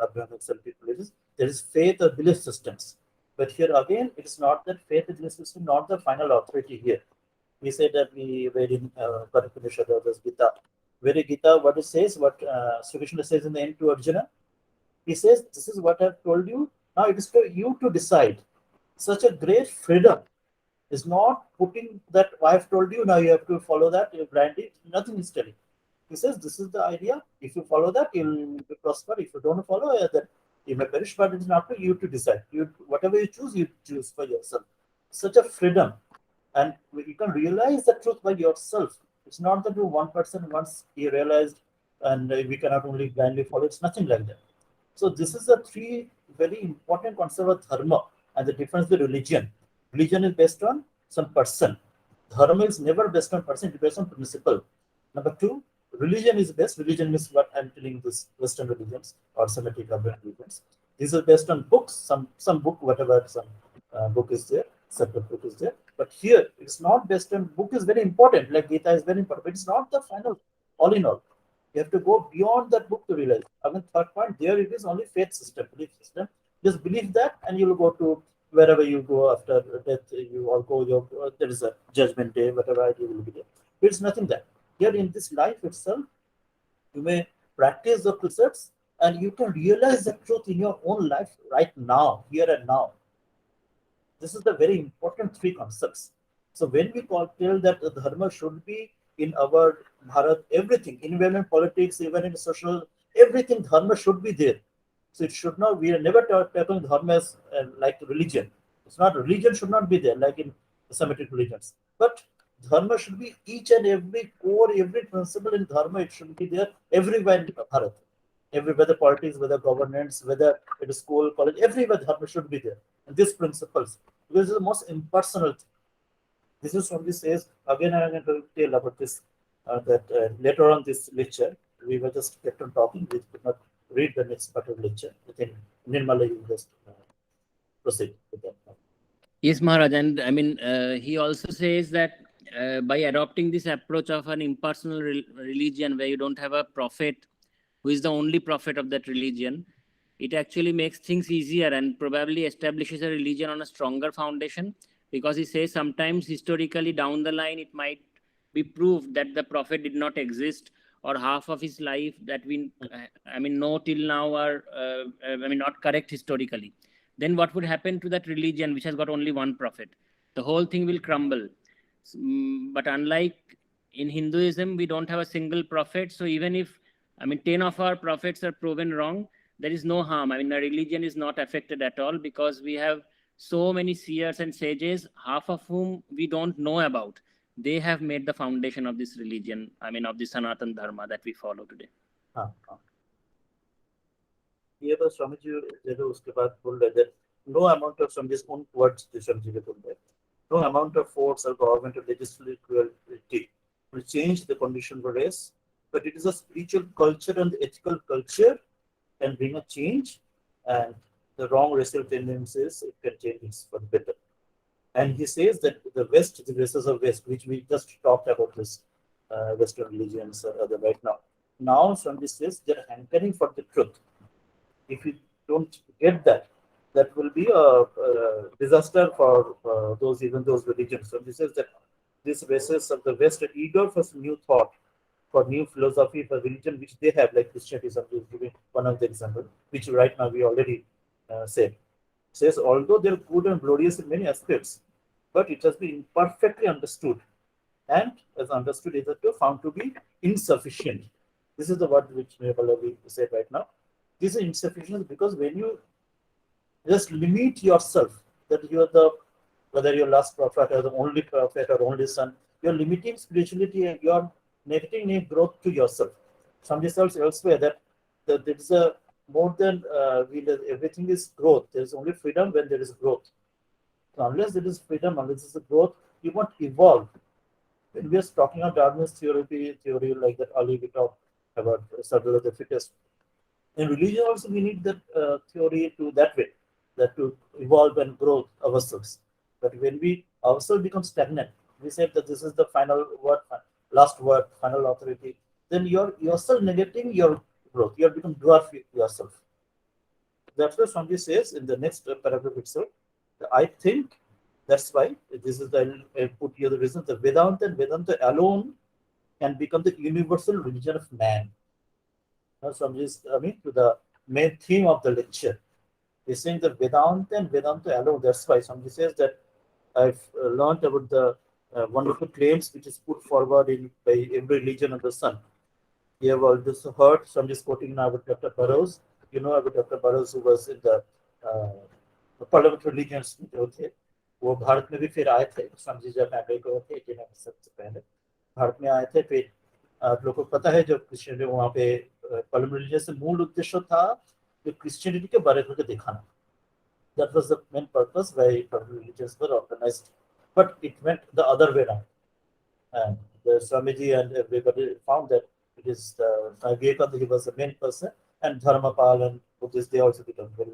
Abrahamic self-help religions, there is faith or belief systems. But here again, it is not that faith or belief system, not the final authority here. We say that we read in Pathfinders or Gita. Very Gita, what it says, what Sri Krishna says in the end to Arjuna, he says, "This is what I've told you. Now it is for you to decide." Such a great freedom is not putting that I've told you, now you have to follow that, you blindly, nothing is telling. He says, this is the idea. If you follow that, you'll prosper. If you don't follow, then you may perish, but it's not for you to decide. Whatever you choose for yourself. Such a freedom. And you can realize the truth by yourself. It's not that one person once he realized and we cannot only blindly follow. It's nothing like that. So this is the three very important concepts of dharma and the difference with religion. Religion is based on some person. Dharma is never based on person, it's based on principle. Number two, religion is based. Religion is what I'm telling this Western religions or Semitic religions. This is based on books, some book, whatever some book is there, separate book is there. But here it's not based on book is very important, like Gita is very important, but it's not the final all in all. You have to go beyond that book to realize. Third point, there it is only faith system, belief system. Just believe that and you will go to wherever you go after death, you all go, there is a judgment day, whatever you will be there. It's nothing that. Here in this life itself, you may practice the precepts and you can realize the truth in your own life right now, here and now. This is the very important three concepts. So when we tell that the dharma should be in our Bharat, everything, even in politics, even in social, everything dharma should be there. So it should not, we are never talking dharma as like religion. It's not, religion should not be there like in Semitic religions. But dharma should be each and every core, every principle in dharma, it should be there everywhere in Bharat. Everywhere, the politics, whether governance, whether it is school, college, everywhere dharma should be there. And these principles, because it's the most impersonal thing. This is what this says. Again, I'm going to tell about this, that later on this lecture, we were just kept on talking, we could not read the next part of the lecture. I think Nirmala, you just proceed with that. Yes, Maharaj. And he also says that by adopting this approach of an impersonal religion where you don't have a prophet who is the only prophet of that religion, it actually makes things easier and probably establishes a religion on a stronger foundation, because he says sometimes historically down the line it might be proved that the prophet did not exist, or half of his life that we know till now are not correct historically. Then what would happen to that religion which has got only one prophet? The whole thing will crumble. But unlike in Hinduism, we don't have a single prophet. So even if 10 of our prophets are proven wrong, there is no harm. Our religion is not affected at all, because we have so many seers and sages, half of whom we don't know about. They have made the foundation of this religion, of the Sanatan Dharma that we follow today. ये बस स्वामी जी जैसे उसके बाद बोल रहे थे, no amount of Swamiji's own words Swami ji बोल रहे, no amount of force or government or legislative cruelty will change the condition of race, but it is a spiritual culture and the ethical culture can bring a change, and the wrong racial tendencies, it can change it for the better. And he says that the West, the races of West, which we just talked about this Western religions or other right now. Now, Swami says they're hankering for the truth. If you don't get that, that will be a disaster for those religions. So this says that these races of the West are eager for some new thought, for new philosophy, for religion which they have, like Christianity is giving one of the examples, which right now we already said. Says although they're good and glorious in many aspects, but it has been imperfectly understood, and as understood is found to be insufficient. This is the word which Mehbalavi said right now. This is insufficient because when you just limit yourself, that you are the, whether you're last prophet or the only prophet or only son, you're limiting spirituality and you're negating any growth to yourself. Somebody tells elsewhere that there is a more than everything is growth. There is only freedom when there is growth. So unless there is freedom, unless there is growth, you won't evolve. When we are talking about Darwin's theory like that, early we talked about survival of the fittest. In religion also we need that theory to that way, that to evolve and grow ourselves. But when we ourselves become stagnant, we say that this is the final word, last word, final authority, then you're yourself negating your growth. You're become dwarf yourself. That's what Swami says in the next paragraph itself. I think that's why this is the I put here the reason. The Vedanta and Vedanta alone can become the universal religion of man. Now, Swami is coming to the main theme of the lecture. He's saying that Vedanta and Vedanta alone. That's why Swami says that I've learned about the wonderful claims which is put forward by every religion under the sun. You have also heard, so I'm just quoting now about Dr. Burroughs. You know about Dr. Burroughs who was in the parliamentary religions जो थे, वो भारत में भी फिर आए थे, स्वामी जब America को थे 1897 से पहले भारत में आए थे। फिर आप लोगों को पता है जो क्रिश्चियन वहाँ पे parliamentary religion से मूल उद्देश्य था कि क्रिश्चियनिटी के बारे में दिखाना। That was the main purpose why parliamentary religions were organized, but it went the other way around. And the Swamiji and everybody found that it is Vivekananda, he was the main person, and Dharmapal and Buddhists, they also become very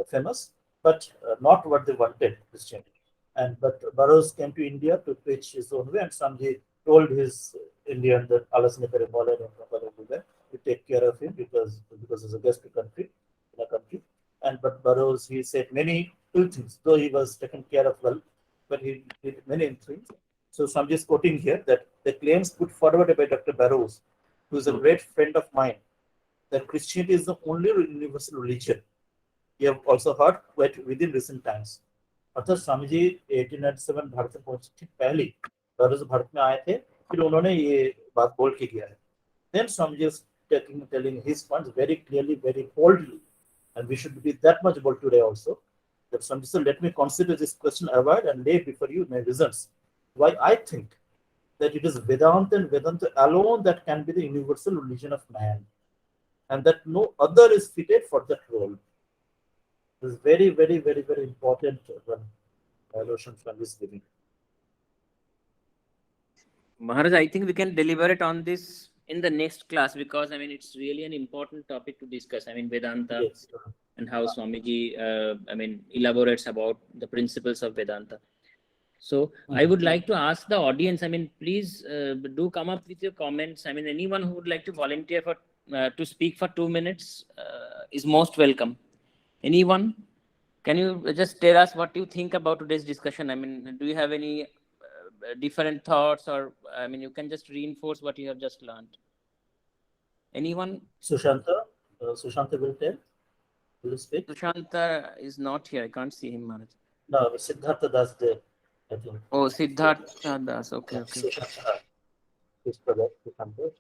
famous, but not what they wanted, Christianity. And but Burroughs came to India to preach his own way, and Swamiji told his Indian that Alasne Peremola to take care of him because he's a guest country in a country. And but Burroughs, he said many ill things, though he was taken care of well, but he did many ill things. So I'm just quoting here that the claims put forward by Dr. Burroughs, who is a great friend of mine, that Christianity is the only universal religion. You have also heard quite within recent times. अर्थात स्वामी जी 1897 भारत में पहुंचे ठीक पहले बरोज भारत में आए थे, फिर उन्होंने ये बात बोल के किया है. Then Swamiji is telling his points very clearly, very boldly, and we should be that much bold today also. That Swamiji said, let me consider this question avoid and lay before you my reasons why I think that it is Vedanta and Vedanta alone that can be the universal religion of man, and that no other is fitted for that role. This is very, very, very, very important notion from this giving. Maharaj, I think we can deliberate on this in the next class because I mean it's really an important topic to discuss. I mean Vedanta, yes, and how Swamiji elaborates about the principles of Vedanta. So I would like to ask the audience. I mean, please do come up with your comments. I mean, anyone who would like to volunteer for to speak for 2 minutes is most welcome. Anyone? Can you just tell us what you think about today's discussion? I mean, do you have any different thoughts, or I mean, you can just reinforce what you have just learned. Anyone? Sushanta will tell. Will you speak? Sushanta is not here. I can't see him, Maharaj. No, Siddhartha Das there, I think. Oh, Siddhartha Das. Okay. Sushanta. His brother, Sushanta.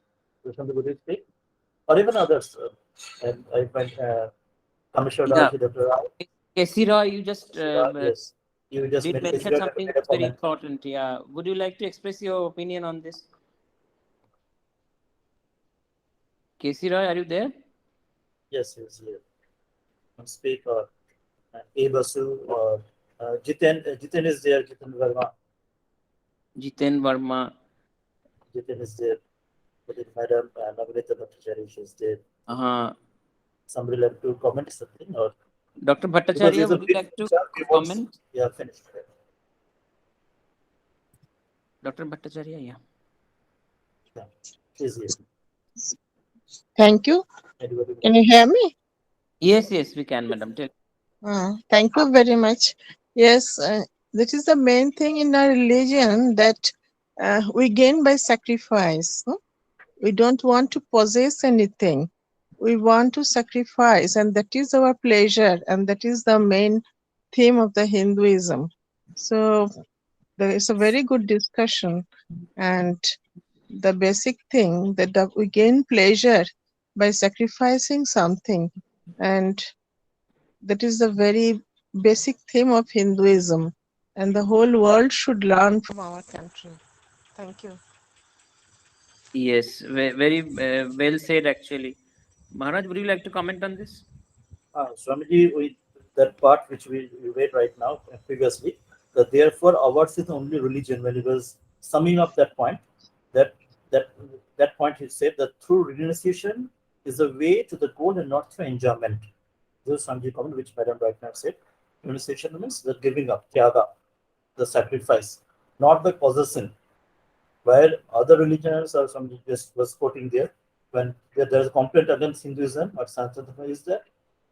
Sushanta, would you speak? Or even others. And I find Commissioner Dr. Rao. K.C. Roy, you just Yes. You just did mention something very important. Yeah. Would you like to express your opinion on this? K.C. Roy, are you there? Yes, he is here. Speak or A. Basu or Jiten is there, Jiten Verma. Jiten is there. Madam Navnita Bhattacharya is there. Somebody like to comment something? Or Dr. Bhattacharya, would you like to comment? Yeah, finished. Dr. Bhattacharya, yeah. She's here. Thank you. Can you hear me? Yes, we can, madam. Thank you very much. Yes, that is the main thing in our religion, that we gain by sacrifice. We don't want to possess anything. We want to sacrifice, and that is our pleasure, and that is the main theme of the Hinduism. So There is a very good discussion, and the basic thing that we gain pleasure by sacrificing something, and that is the very basic theme of Hinduism, and the whole world should learn from our country. Thank you. Yes, very well said actually. Maharaj, would you like to comment on this? Swamiji, that part which we read right now previously, that therefore ours is the only religion. When he was summing up that point, that that that point he said that through renunciation is a way to the goal and not through enjoyment. This is Swamiji comment which Madam right now said. Renunciation means the giving up, tyaga, the sacrifice, not the possession. Where other religions or somebody just was quoting there, when there is a complaint against Hinduism or Sanatana is that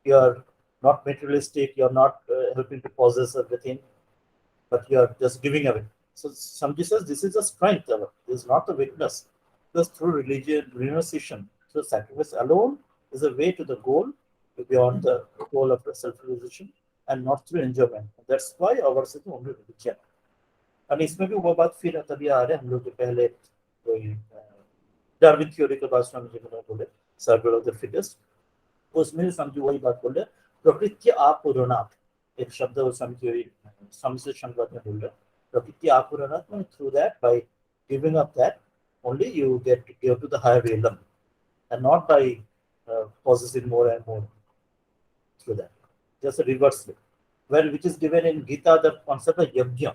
you are not materialistic, you are not helping to possess everything, but you are just giving away. So somebody says this is a strength, this is not a weakness. Because through religion, renunciation, through sacrifice alone is a way to the goal, beyond the goal of self-realization, and not through enjoyment. That's why ours is the only religion. और इसमें भी वो बात फिर तभी आ रहा है हम लोग के पहले कोई डार्विन थ्योरी के बाद स्वामी जी ने बोले सर्वाइवल ऑफ द फिटेस्ट उसमें स्वामी जी वही बात बोले प्रकृति आपूर्णात् एक शब्द वो स्वामी जी समझ संवाद में बोल रहे प्रकृति आपूर्णात् में through that by giving up that only you get to go to the higher realm and not by possessing more and more through that. Just a reverse way, where which is given in Gita the concept of yajna.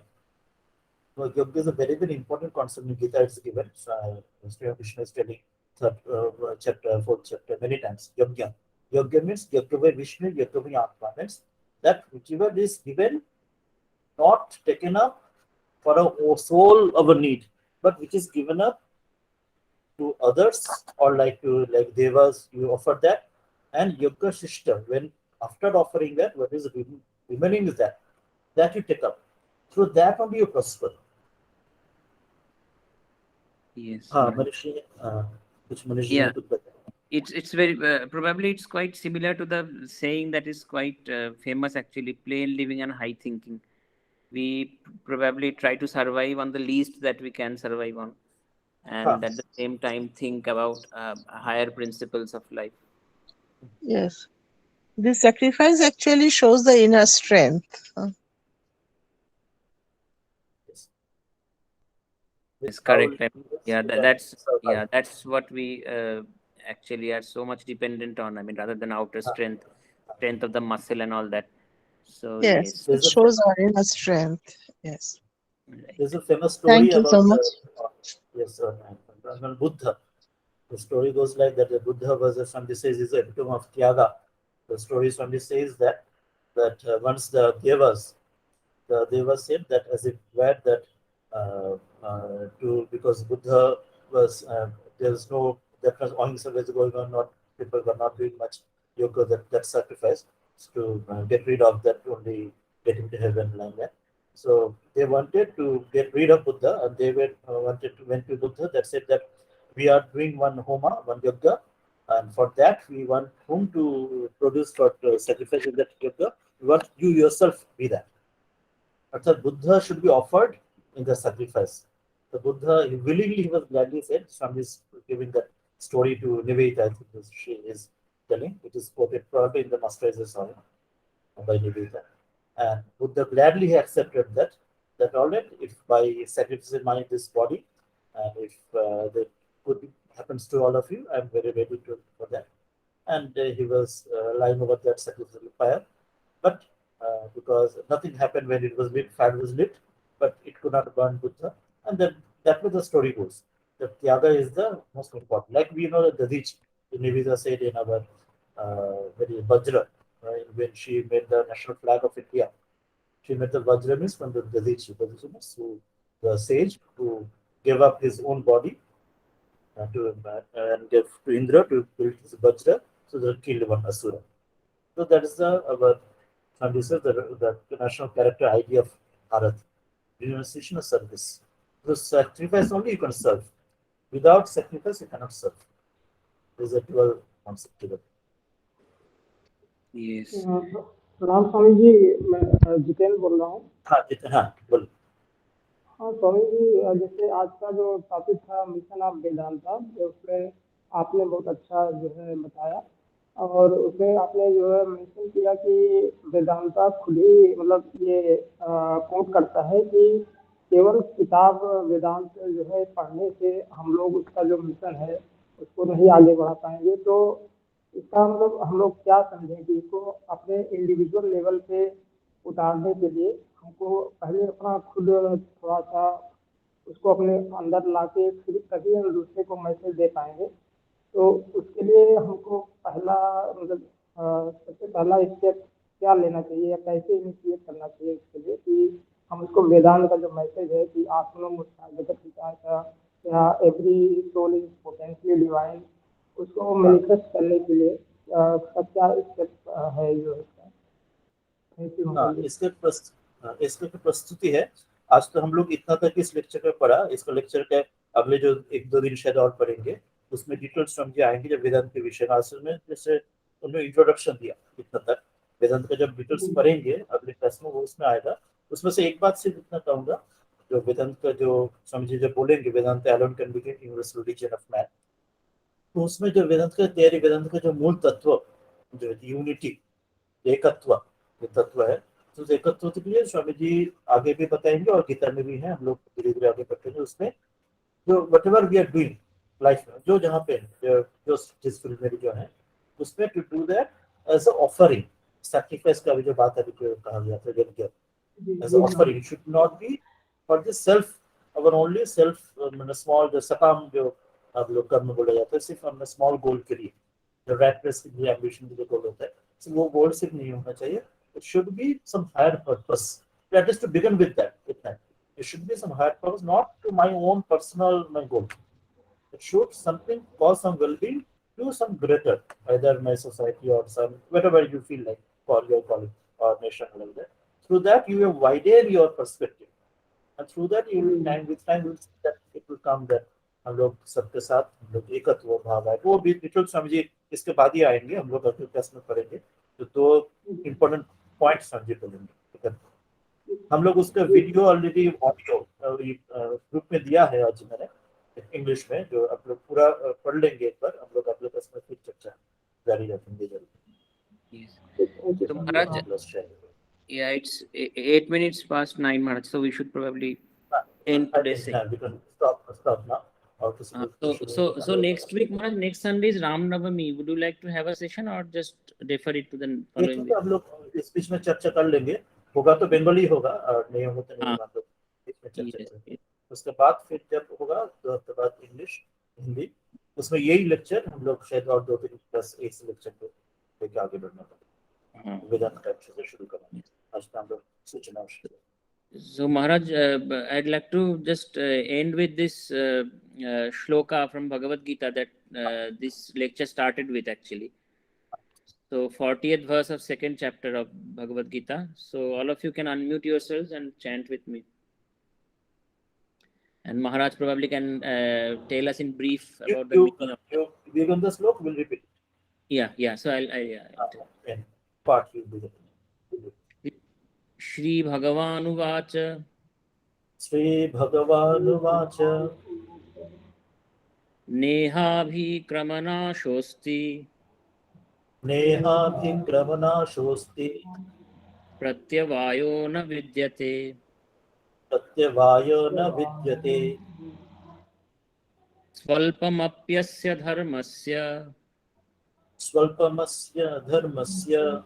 So yajna is a very, very important concept in Gita. It's given. So Sri Krishna is telling third chapter, fourth chapter many times. Yajna. Yajna means yajna by Vishnu, yajna by Atma. Means that whichever is given, not taken up for a soul of a need, but which is given up to others or like devas, you offer that, and yoga system. When after offering that, what is remaining is that you take up. Through that only you prosper. Yes. Manishi, which Manishi Yeah. took that. It's very probably it's quite similar to the saying that is quite famous actually. Plain living and high thinking. We probably try to survive on the least that we can survive on, and at the same time think about higher principles of life. Yes. This sacrifice actually shows the inner strength. It's correct. Yeah, that's what we actually are so much dependent on. I mean, rather than outer strength of the muscle and all that. So yes, it shows our inner strength. Yes. Right. There's a famous story about so much. Buddha. The story goes like that: the Buddha was, as somebody says, is a epitome of Tyaga. The story somebody says that once the devas said that as if glad that because Buddha was there was no that was ahimsa was going on, not people were not doing much yoga, that sacrifice to get rid of that, only getting to heaven like that. So they wanted to get rid of Buddha, and they went to Buddha that said that we are doing one homa, one yoga, and for that we want whom to produce for sacrifice in that yoga. We want you yourself be that. But Buddha should be offered in the sacrifice. The Buddha willingly, he was gladly said. Swami is giving that story to Nivedita. I think she is telling. It is quoted probably in the Master's Song by Nivedita. And Buddha gladly accepted that all right, if by sacrificing this body, and if that could happens to all of you, I am very ready for that. And he was lying over that sacrificial fire, but because nothing happened when it was lit, fire was lit, but it could not burn Buddha, and then that way the story goes. The Tyaga is the most important. Like we know that Dadich, Nivedita said in our very Vajra, when she made the national flag of India. She made the Vajra means from the Dadich, the sage who gave up his own body and gave to Indra to build his Vajra, so that killed one Asura. So that is our the national character idea of Bharat. Renunciation of service. Through sacrifice only you can serve. Without sacrifice you cannot serve. There is a dual concept to that. Yes. Ram Swami ji, मैं जितेंद्र बोल रहा हूँ। हाँ, बोलो। हाँ स्वामी जी, जैसे आज का जो टॉपिक था मिशन ऑफ वेदांता, उसमें आपने बहुत अच्छा जो है बताया, और उसमें आपने जो है मेंशन किया कि वेदांता खुद ही मतलब ये कोट करता है कि केवल किताब वेदांत जो है पढ़ने से हम लोग उसका जो मिशन है उसको नहीं आगे बढ़ा पाएंगे। तो इसका मतलब हम लोग क्या समझें कि इसको अपने इंडिविजुअल लेवल पे उतारने के लिए हमको पहले अपना खुद थोड़ा सा उसको अपने अंदर लाके फिर तभी हम दूसरे को मैसेज दे पाएंगे। तो उसके लिए हमको पहला मतलब सबसे पहला स्टेप क्या लेना चाहिए या कैसे इनिशिएट करना चाहिए इसके लिए कि हम उसको वेदांत का जो मैसेज है कि आत्मनो मुत्था जगत पिता का या every soul is potentially divine, उसको मैनिफेस्ट करने के लिए सब क्या स्टेप है जो इसका। थैंक यू हाँ, अंकल जी। इसके तो प्रस्तुति है। आज तो हम लोग इतना तक इस लेक्चर में पढ़ा। इसका लेक्चर के अगले जो 1-2 दिन शायद और पढ़ेंगे, उसमें डिटेल्स समझे आएंगे जब वेदांत के विषय में। में जैसे उन्होंने इंट्रोडक्शन दिया इतना तक, वेदांत का जब डिटेल्स पढ़ेंगे अगले क्लास में वो उसमें आएगा। उसमें से एक बात सिर्फ इतना कहूंगा, जो वेदांत का जो समझे जब बोलेंगे Vedanta alone can be universal religion of man, तो उसमें जो वेदांत का तैयारी, वेदांत का जो मूल तत्व जो यूनिटी, एकत्व, ये तत्व है। तो उस एकत्व के लिए स्वामी जी आगे भी बताएंगे और गीता में भी है, हम लोग धीरे धीरे आगे बढ़ते हैं उसमें। जो whatever we are doing life में, जो जहाँ पे जो जिस फील्ड में भी जो है उसमें to do that as a offering, sacrifice का भी जो बात अभी जो कहा गया था यज्ञ, as a offering should not be for the self, our only self, मतलब स्मॉल जो सकाम जो आप लोग कर्म बोला जाता है, सिर्फ हमने स्मॉल गोल के लिए, जो रैट रेस के लिए एम्बिशन के लिए गोल होता है, so वो गोल सिर्फ नहीं होना चाहिए। It should be some higher purpose. That is to begin with that. It should be some higher purpose, not to my own personal my goal. It should something cause some well-being to some greater, either my society or some whatever you feel like call your calling or nation like that. Through that you will widen your perspective, and through that you will time with time will see that it will come that हम लोग सबके साथ हम लोग एकत्व भाव है। वो भी डिटेल समझिए इसके बाद ही आएंगे, हम लोग अगले क्लास में पढ़ेंगे। तो 2 इम्पोर्टेंट पॉइंट समझिए पढ़ेंगे। हम लोग उसका वीडियो ऑलरेडी ऑडियो ग्रुप में दिया है आज मैंने इंग्लिश में, जो आप लोग पूरा पढ़ लेंगे एक बार, हम लोग अगले क्लास में फिर चर्चा जारी रखेंगे जरूर। तो महाराज, yeah, it's 8 minutes past 9, Maharaj, so we should probably end today's session. We can stop now. So next week, Maharaj, next Sunday is Ram Navami. Would you like to have a session or just defer it to the following week? हम लोग इस बीच में चर्चा कर लेंगे, होगा तो बंगाली होगा और नहीं होगा तो नहीं, हम लोग बीच में चर्चा करेंगे। उसके बाद फिर जब होगा 2 हफ्ते बाद इंग्लिश हिंदी, उसमें यही लेक्चर हम लोग शायद और 2-3 प्लस एक लेक्चर को लेके आगे बढ़ना पड़ेगा, वेदांत का अच्छे से शुरू करना। आज हम लोग सूचना। So Maharaj, I'd like to just end with this shloka from Bhagavad Gita that this lecture started with actually. So 40th verse of 2nd chapter of Bhagavad Gita. So all of you can unmute yourselves and chant with me. And Maharaj probably can tell us in brief about the meaning of we on the slope will repeat. Yeah. So I'll part will be the Shri Bhagavanuvach. Shri Bhagavanuvach. Nehabhikramana shosti. Nehabhikramana shosti. Pratyavayo na vidyate. Pratyavayo na vidyate. Swalpamapyasya dharmasya. Swalpamasya dharmasya.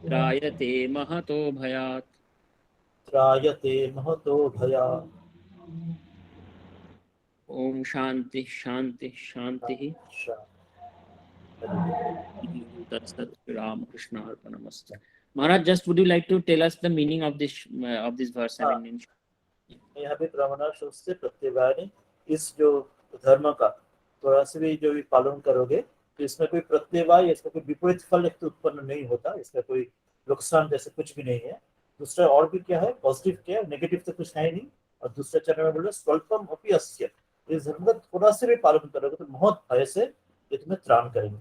Trayate mahato bhayat. Trayate mahato bhayat. Om Shanti Shanti Shanti. That's Ram Krishna Arpanamastu. Maharaj, just would you like to tell us the meaning of this verse? I mean, यहाँ पे ब्राह्मण से प्रत्यवाय, इस जो धर्म का थोड़ा सा भी जो भी पालन करोगे तो इसमें कोई प्रत्यवाय, इसका कोई विपरीत फल एक तो उत्पन्न नहीं होता, इसका कोई नुकसान जैसे कुछ भी नहीं है। दूसरा और भी क्या है, पॉजिटिव क्या है, नेगेटिव तो कुछ है नहीं। और दूसरे चरण में बोले स्वल्पम अपि अस्य, इस धर्म का थोड़ा सा भी पालन करोगे तो बहुत भय से ये तुम्हें त्राण करेंगे।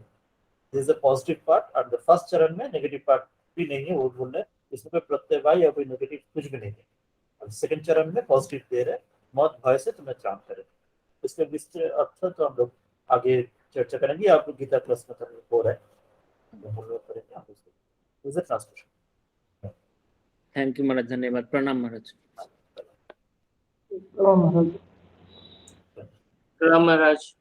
This is the positive part. और द फर्स्ट चरण में नेगेटिव पार्ट भी नहीं है, वो बोल रहे इसमें कोई प्रत्यवाय या कोई नेगेटिव कुछ भी नहीं है। सेकंड चरण में पॉजिटिव दे रहे, मौत भय से तुम्हें त्राण करे। इसमें विस्तृत अर्थ तो हम लोग आगे चर्चा करेंगे। आप गीता क्लास में हो रहा है, करेंगे आप उसको ट्रांसलेशन। थैंक यू महाराज, धन्यवाद, प्रणाम महाराज। प्रणाम महाराज। प्रणाम महाराज।